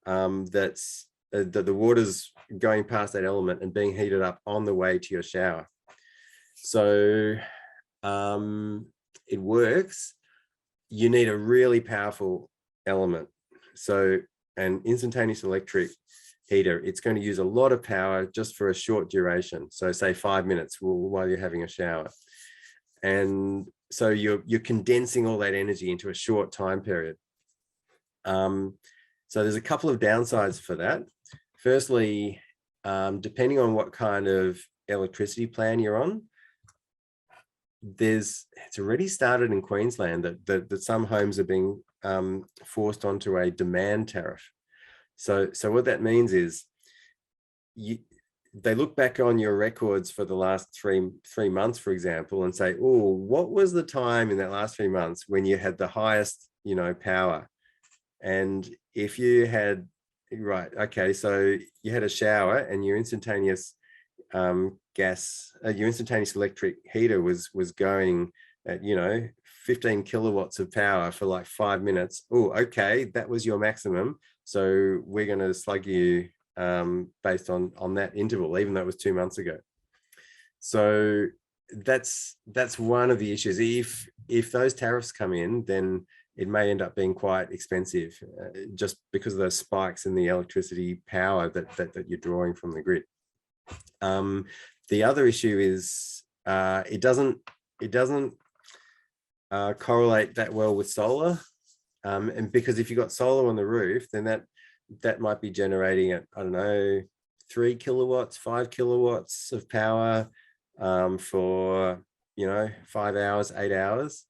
that's the water's going past that element and being heated up on the way to your shower. So it works. You need a really powerful element. So, and instantaneous electric heater, it's going to use a lot of power just for a short duration. So say 5 minutes while you're having a shower. And so you're condensing all that energy into a short time period. So there's a couple of downsides for that. Firstly, depending on what kind of electricity plan you're on, it's already started in Queensland that some homes are being forced onto a demand tariff. So what that means is they look back on your records for the last three months, for example, and say, oh, what was the time in that last 3 months when you had the highest, power? And if you had, right, okay, so you had a shower and your instantaneous your instantaneous electric heater was going at 15 kilowatts of power for like 5 minutes. Oh, okay, that was your maximum, so we're going to slug you based on that interval, even though it was 2 months ago. So that's one of the issues. If those tariffs come in, then it may end up being quite expensive, just because of those spikes in the electricity power that you're drawing from the grid. The other issue is it doesn't correlate that well with solar, and because if you've got solar on the roof, then that might be generating at, I don't know, 3 kilowatts, 5 kilowatts of power for 5 hours, 8 hours.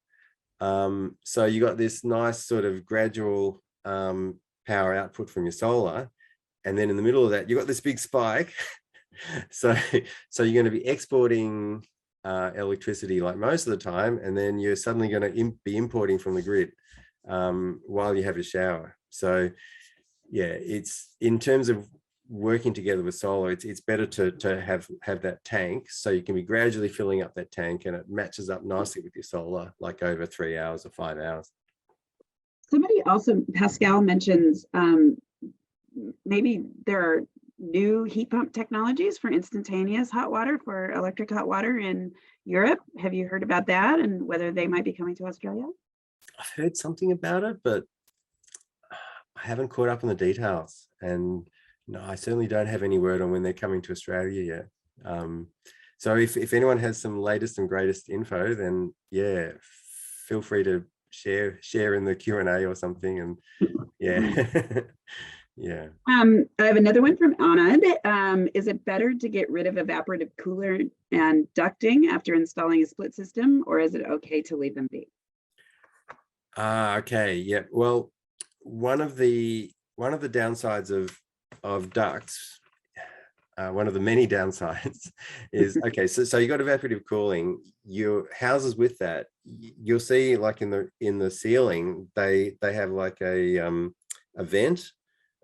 So you got this nice sort of gradual power output from your solar, and then in the middle of that, you got this big spike. So you're going to be exporting electricity like most of the time, and then you're suddenly going to be importing from the grid while you have a shower. So yeah, it's, in terms of working together with solar, it's better to have that tank, so you can be gradually filling up that tank, and it matches up nicely with your solar, like over 3 hours or 5 hours. Somebody also, Pascal, mentions maybe there are new heat pump technologies for instantaneous hot water, for electric hot water in Europe. Have you heard about that, and whether they might be coming to Australia? I've heard something about it, but I haven't caught up on the details, and no, I certainly don't have any word on when they're coming to Australia yet. So if anyone has some latest and greatest info, then yeah, feel free to share in the Q&A or something. And yeah. Yeah. I have another one from Anand. Is it better to get rid of evaporative cooler and ducting after installing a split system, or is it okay to leave them be? Okay. Yeah. Well, one of the downsides of ducts, one of the many downsides is, okay, so you got evaporative cooling. Your houses with that, you'll see, like in the ceiling, they have like a vent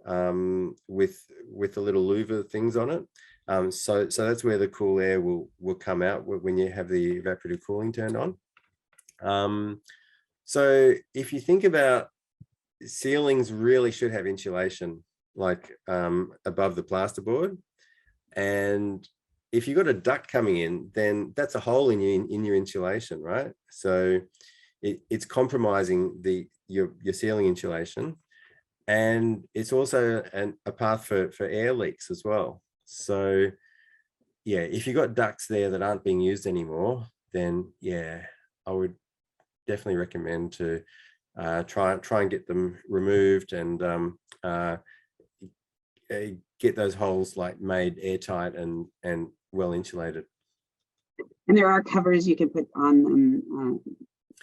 with the little louver things on it. So that's where the cool air will come out when you have the evaporative cooling turned on. So if you think about, ceilings really should have insulation, like above the plasterboard. And if you've got a duct coming in, then that's a hole in your insulation, right? So it's compromising your ceiling insulation. And it's also a path for air leaks as well. So yeah, if you've got ducts there that aren't being used anymore, then yeah, I would definitely recommend to try and get them removed, and get those holes like made airtight and well insulated. And there are covers you can put on them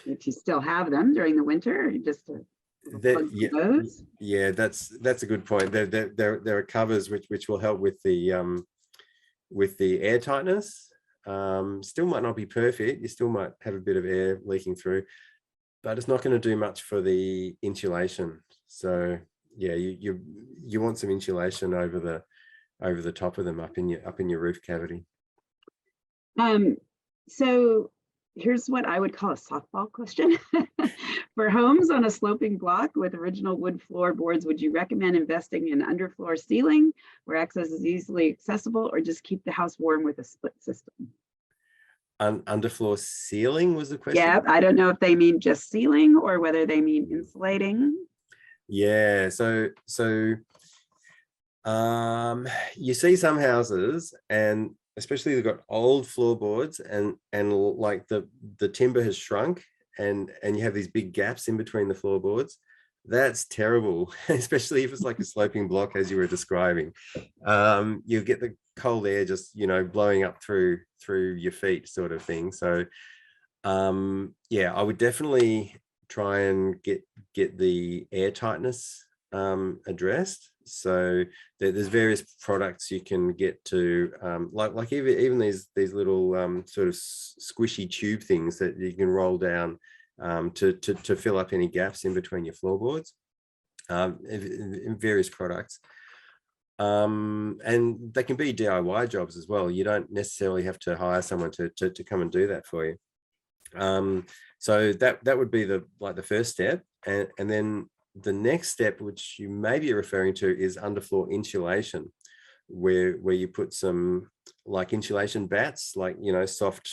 if you still have them during the winter, or just yeah, that's a good point. There are covers which will help with the air tightness. Still might not be perfect. You still might have a bit of air leaking through, but it's not going to do much for the insulation. So yeah, you want some insulation over the top of them, up in your roof cavity. So here's what I would call a softball question. For homes on a sloping block with original wood floorboards, would you recommend investing in underfloor ceiling where access is easily accessible, or just keep the house warm with a split system? Underfloor ceiling was the question? Yeah, I don't know if they mean just ceiling or whether they mean insulating. Yeah, so You see some houses, and especially they've got old floorboards, and like the timber has shrunk, and you have these big gaps in between the floorboards. That's terrible, especially if it's like a sloping block, as you were describing. You get the cold air just, blowing up through your feet, sort of thing. So yeah, I would definitely try and get the air tightness addressed. So there's various products you can get to, like even these little sort of squishy tube things that you can roll down to fill up any gaps in between your floorboards, in various products. And they can be DIY jobs as well. You don't necessarily have to hire someone to come and do that for you. So that would be the first step, and then the next step, which you may be referring to, is underfloor insulation, where you put some like insulation bats, like soft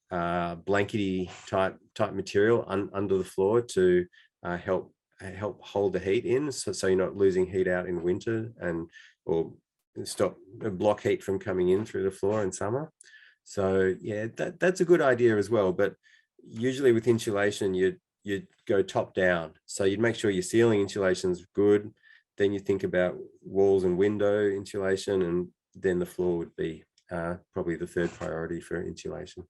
blankety type material under the floor to help hold the heat in, so you're not losing heat out in winter, or stop block heat from coming in through the floor in summer. So yeah, that's a good idea as well. But usually with insulation, you'd go top down. So you'd make sure your ceiling insulation is good. Then you think about walls and window insulation, and then the floor would be probably the third priority for insulation.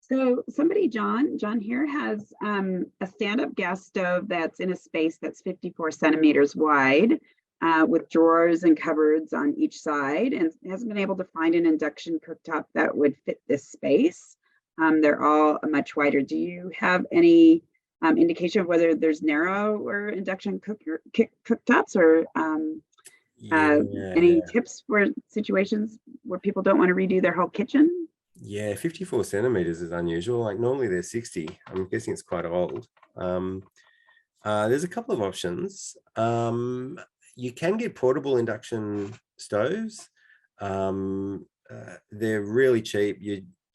So somebody, John here has a stand-up gas stove that's in a space that's 54 centimeters wide, with drawers and cupboards on each side, and hasn't been able to find an induction cooktop that would fit this space. They're all much wider. Do you have any indication of whether there's narrower induction cooktops, or any tips for situations where people don't want to redo their whole kitchen? Yeah, 54 centimeters is unusual. Like normally they're 60. I'm guessing it's quite old. There's a couple of options. You can get portable induction stoves. They're really cheap.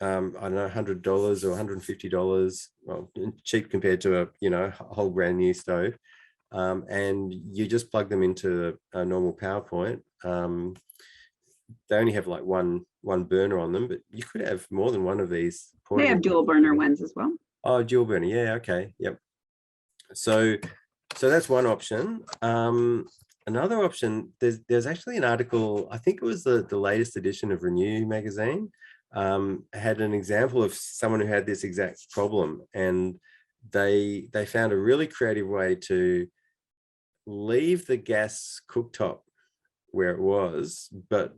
I don't know, $100 or $150. Well, cheap compared to a whole brand new stove. And you just plug them into a normal power point. They only have like one burner on them, but you could have more than one of these. They have dual burner ones as well. Oh, dual burner. Yeah. Okay. Yep. So that's one option. Another option, there's actually an article, I think it was the latest edition of Renew magazine, had an example of someone who had this exact problem, and they found a really creative way to leave the gas cooktop where it was, but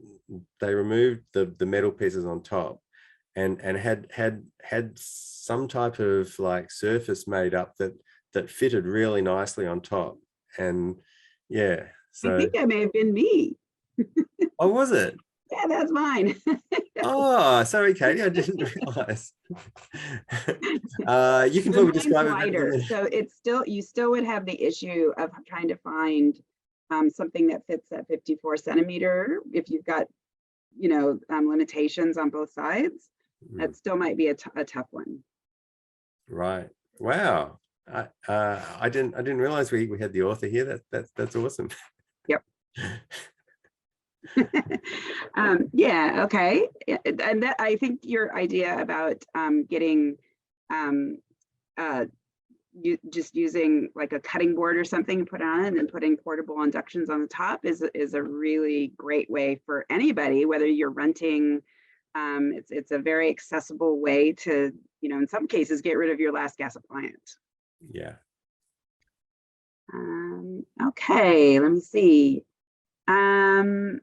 they removed the metal pieces on top, and had some type of like surface made up that fitted really nicely on top. And yeah, so I think that may have been me. Oh, was it? Yeah, that's mine. Oh, sorry, Katie, I didn't realize. You can probably describe wider, so it's you still would have the issue of trying to find something that fits that 54 centimeter. If you've got limitations on both sides, that still might be a tough one. Right. Wow. I didn't realize we had the author here. That's awesome. Yep. Yeah. Okay. And that, I think your idea about getting just using like a cutting board or something and put on it, and then putting portable inductions on the top is a really great way for anybody, whether you're renting. It's a very accessible way to, in some cases, get rid of your last gas appliance. Yeah. Okay, let me see. Can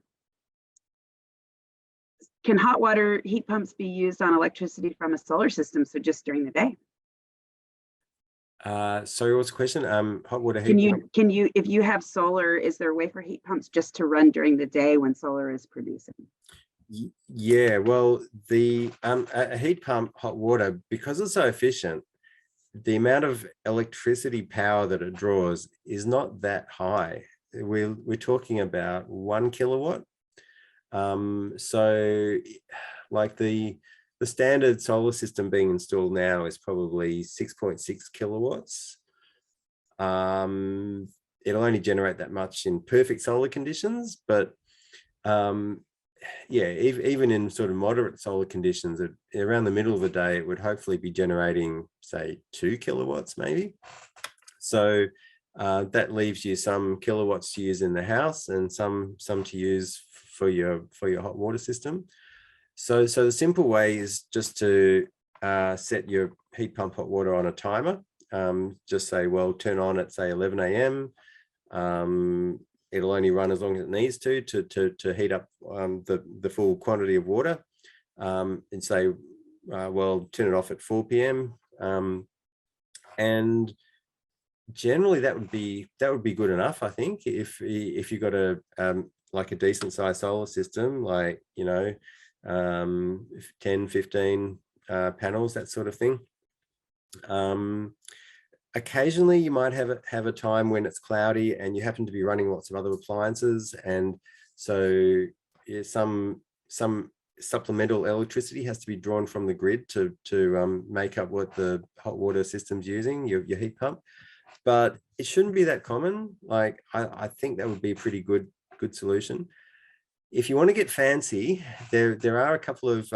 hot water heat pumps be used on electricity from a solar system, so just during the day? Sorry, what's the question? Hot water heat pump? Can you, if you have solar, is there a way for heat pumps just to run during the day when solar is producing? Yeah, well, a heat pump, hot water, because it's so efficient, the amount of electricity power that it draws is not that high. We're talking about 1 kilowatt. So like the standard solar system being installed now is probably 6.6 kilowatts. it'll only generate that much in perfect solar conditions, but yeah, even in sort of moderate solar conditions, around the middle of the day, it would hopefully be generating, say, 2 kilowatts maybe. So that leaves you some kilowatts to use in the house and some to use for your hot water system. So the simple way is just to set your heat pump hot water on a timer. Just say, well, turn on at say 11 a.m. It'll only run as long as it needs to heat up the full quantity of water, and say, well, turn it off at 4 p.m. And generally that would be good enough, I think, if you got a like a decent sized solar system, like, you know, 10, 15 panels, that sort of thing. Occasionally you might have a time when it's cloudy and you happen to be running lots of other appliances, and so yeah, some supplemental electricity has to be drawn from the grid to make up what the hot water system's using, your heat pump. But it shouldn't be that common. Like, I think that would be a pretty good solution. If you want to get fancy, there are a couple of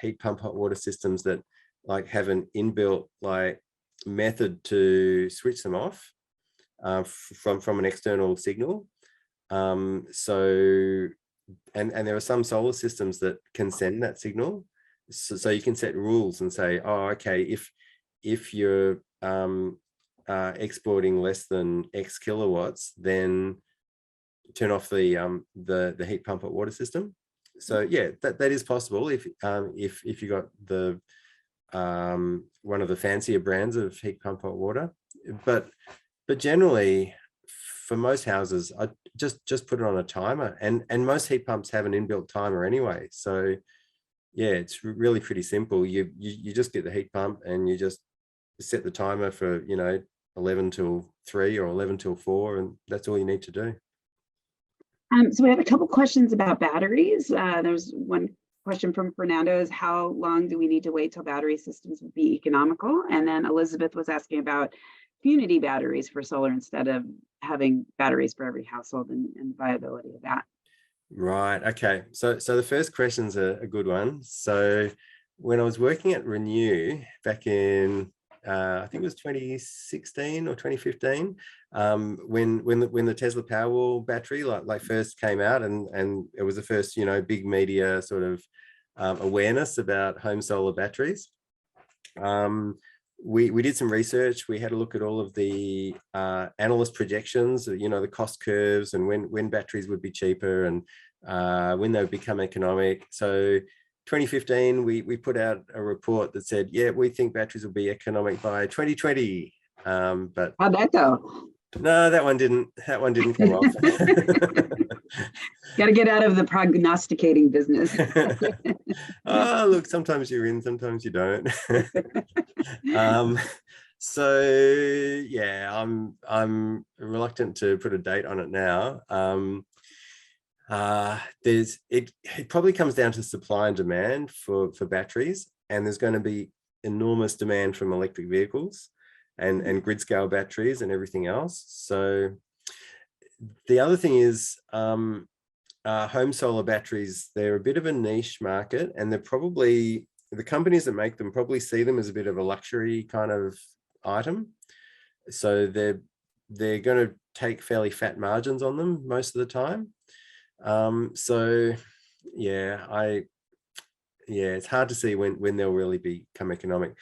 heat pump hot water systems that like have an inbuilt like method to switch them off from an external signal. So and there are some solar systems that can send that signal. So you can set rules and say, oh, okay, if you're exporting less than X kilowatts, then turn off the heat pump hot water system. So yeah, that is possible if you got the one of the fancier brands of heat pump hot water. But generally, for most houses, I just put it on a timer, and most heat pumps have an inbuilt timer anyway. So yeah, it's really pretty simple. You just get the heat pump and you just set the timer for, you know, 11 till 3 or 11 till 4, and that's all you need to do. So we have a couple questions about batteries. There's one question from Fernando is, how long do we need to wait till battery systems would be economical? And then Elizabeth was asking about community batteries for solar instead of having batteries for every household, and the viability of that. Right. Okay. So the first question's a good one. So when I was working at Renew back in I think it was 2016 or 2015, when the Tesla Powerwall battery like first came out, and it was the first, you know, big media sort of awareness about home solar batteries. We did some research. We had a look at all of the analyst projections, you know, the cost curves, and when batteries would be cheaper and when they would become economic. So 2015, we put out a report that said, yeah, we think batteries will be economic by 2020. But how'd that go? No, that one didn't come off. Got to get out of the prognosticating business. Oh, look, sometimes you're in, sometimes you don't. So yeah, I'm reluctant to put a date on it now. It probably comes down to supply and demand for batteries, and there's going to be enormous demand from electric vehicles and grid scale batteries and everything else. So the other thing is home solar batteries, they're a bit of a niche market, and they're probably, the companies that make them probably see them as a bit of a luxury kind of item. So they're going to take fairly fat margins on them most of the time. So yeah, it's hard to see when they'll really become economic.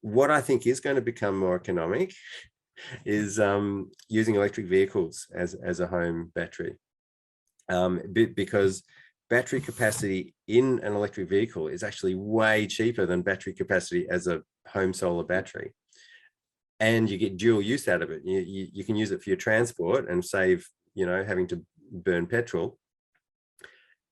What I think is going to become more economic is using electric vehicles as a home battery, because battery capacity in an electric vehicle is actually way cheaper than battery capacity as a home solar battery, and you get dual use out of it. You can use it for your transport and save, you know, having to burn petrol.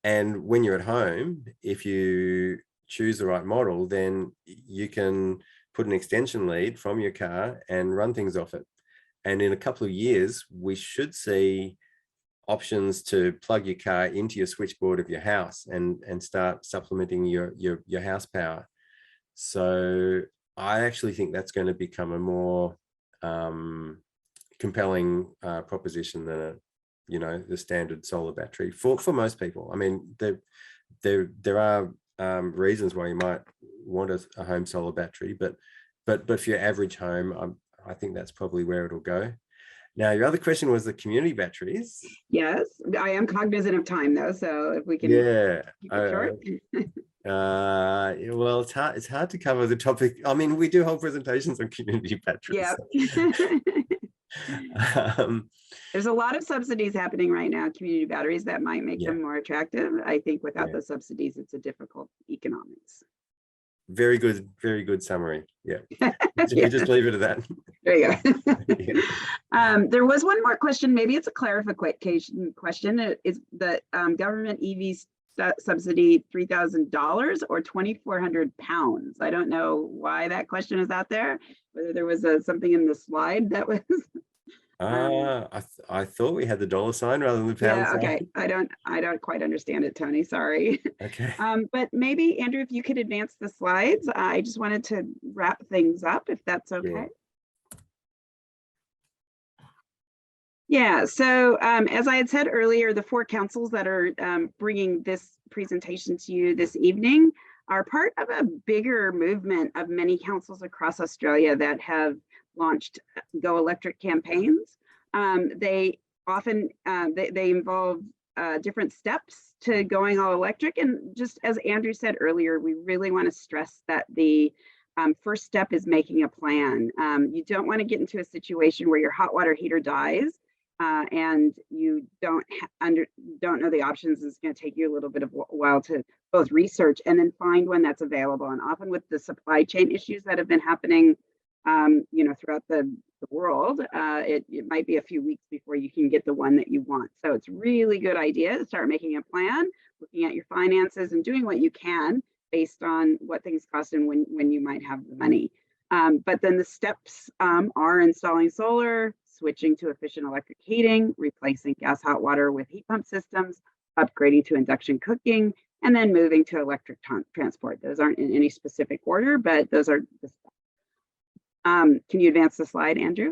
And when you're at home, if you choose the right model, then you can put an extension lead from your car and run things off it. And in a couple of years, we should see options to plug your car into your switchboard of your house and start supplementing your house power. So I actually think that's going to become a more compelling proposition than the standard solar battery for most people. I mean, there are reasons why you might want a home solar battery, but for your average home, I think that's probably where it'll go. Now, your other question was the community batteries. Yes, I am cognizant of time though, so if we can keep it short. Well, it's hard to cover the topic. I mean, we do whole presentations on community batteries. Yeah. There's a lot of subsidies happening right now, community batteries, that might make them more attractive. I think without the subsidies, it's a difficult economics. Very good summary. Yeah. We just leave it at that. There you go. There was one more question. Maybe it's a clarification question. Is the government EV subsidy $3,000 or 2,400 pounds? I don't know why that question is out there. Whether there was something in the slide that was. I thought we had the dollar sign rather than the pound sign. Okay. I don't quite understand it, Tony. Sorry. Okay. But maybe Andrew, if you could advance the slides, I just wanted to wrap things up, if that's okay. Yeah. So as I had said earlier, the 4 councils that are bringing this presentation to you this evening are part of a bigger movement of many councils across Australia that have launched Go Electric campaigns. They often they involve different steps to going all electric. And just as Andrew said earlier, we really want to stress that the first step is making a plan. You don't want to get into a situation where your hot water heater dies and you don't know the options. It's going to take you a little bit of a while to both research and then find one that's available. And often with the supply chain issues that have been happening throughout the world, it might be a few weeks before you can get the one that you want. So it's really good idea to start making a plan, looking at your finances and doing what you can based on what things cost and when you might have the money. But then the steps are installing solar, switching to efficient electric heating, replacing gas hot water with heat pump systems, upgrading to induction cooking, and then moving to electric transport. Those aren't in any specific order, but those are the steps. Can you advance the slide, Andrew?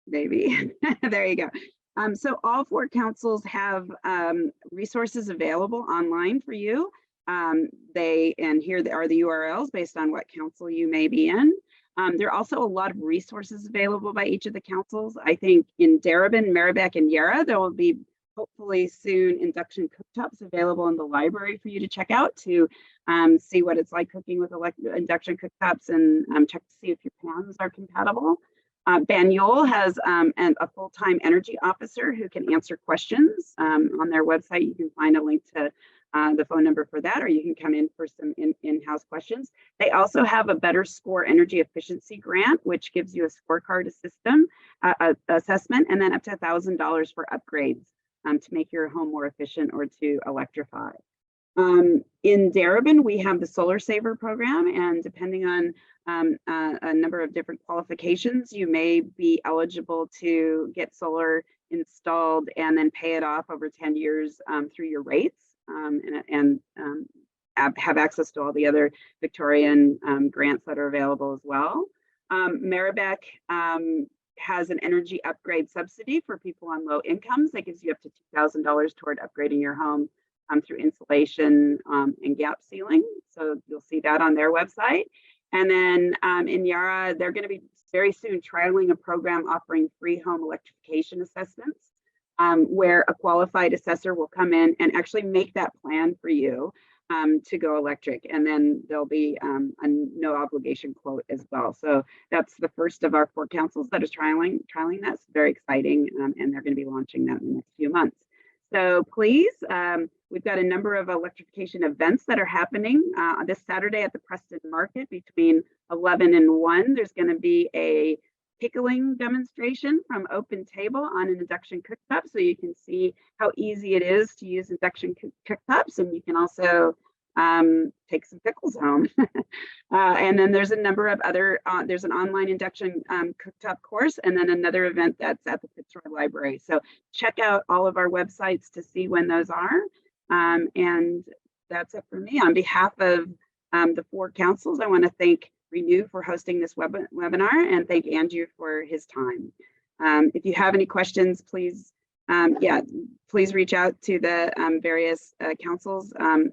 Maybe. There you go. So all 4 councils have resources available online for you. Here are the URLs based on what council you may be in. There are also a lot of resources available by each of the councils. I think in Darebin, Merri-bek, and Yarra, there will be hopefully soon induction cooktops available in the library for you to check out to see what it's like cooking with induction cooktops and check to see if your pans are compatible. Banyule has a full-time energy officer who can answer questions. On their website, you can find a link to the phone number for that, or you can come in for some in-house questions. They also have a Better Score Energy Efficiency Grant, which gives you a scorecard assessment, and then up to $1,000 for upgrades to make your home more efficient or to electrify. In Darebin, we have the Solar Saver program, and depending on a number of different qualifications, you may be eligible to get solar installed and then pay it off over 10 years through your rates and have access to all the other Victorian grants that are available as well. Merri-bek has an energy upgrade subsidy for people on low incomes that gives you up to $2,000 toward upgrading your home through insulation and gap sealing. So you'll see that on their website. And then in Yarra, they're going to be very soon trialing a program offering free home electrification assessments, where a qualified assessor will come in and actually make that plan for you to go electric. And then there'll be a no obligation quote as well. So that's the first of our 4 councils that is trialing that. It's very exciting, and they're going to be launching that in the next few months. So please, we've got a number of electrification events that are happening this Saturday at the Preston Market between 11 and 1. There's going to be a pickling demonstration from Open Table on an induction cooktop, so you can see how easy it is to use induction cooktops, and you can also take some pickles home. And then there's a number of other, there's an online induction cooktop course, and then another event that's at the Fitzroy Library. So check out all of our websites to see when those are. And that's it for me. On behalf of the 4 councils, I want to thank Renew for hosting this webinar, and thank Andrew for his time. If you have any questions, please, please reach out to the various councils and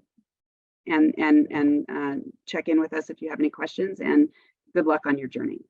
check in with us if you have any questions, and good luck on your journey.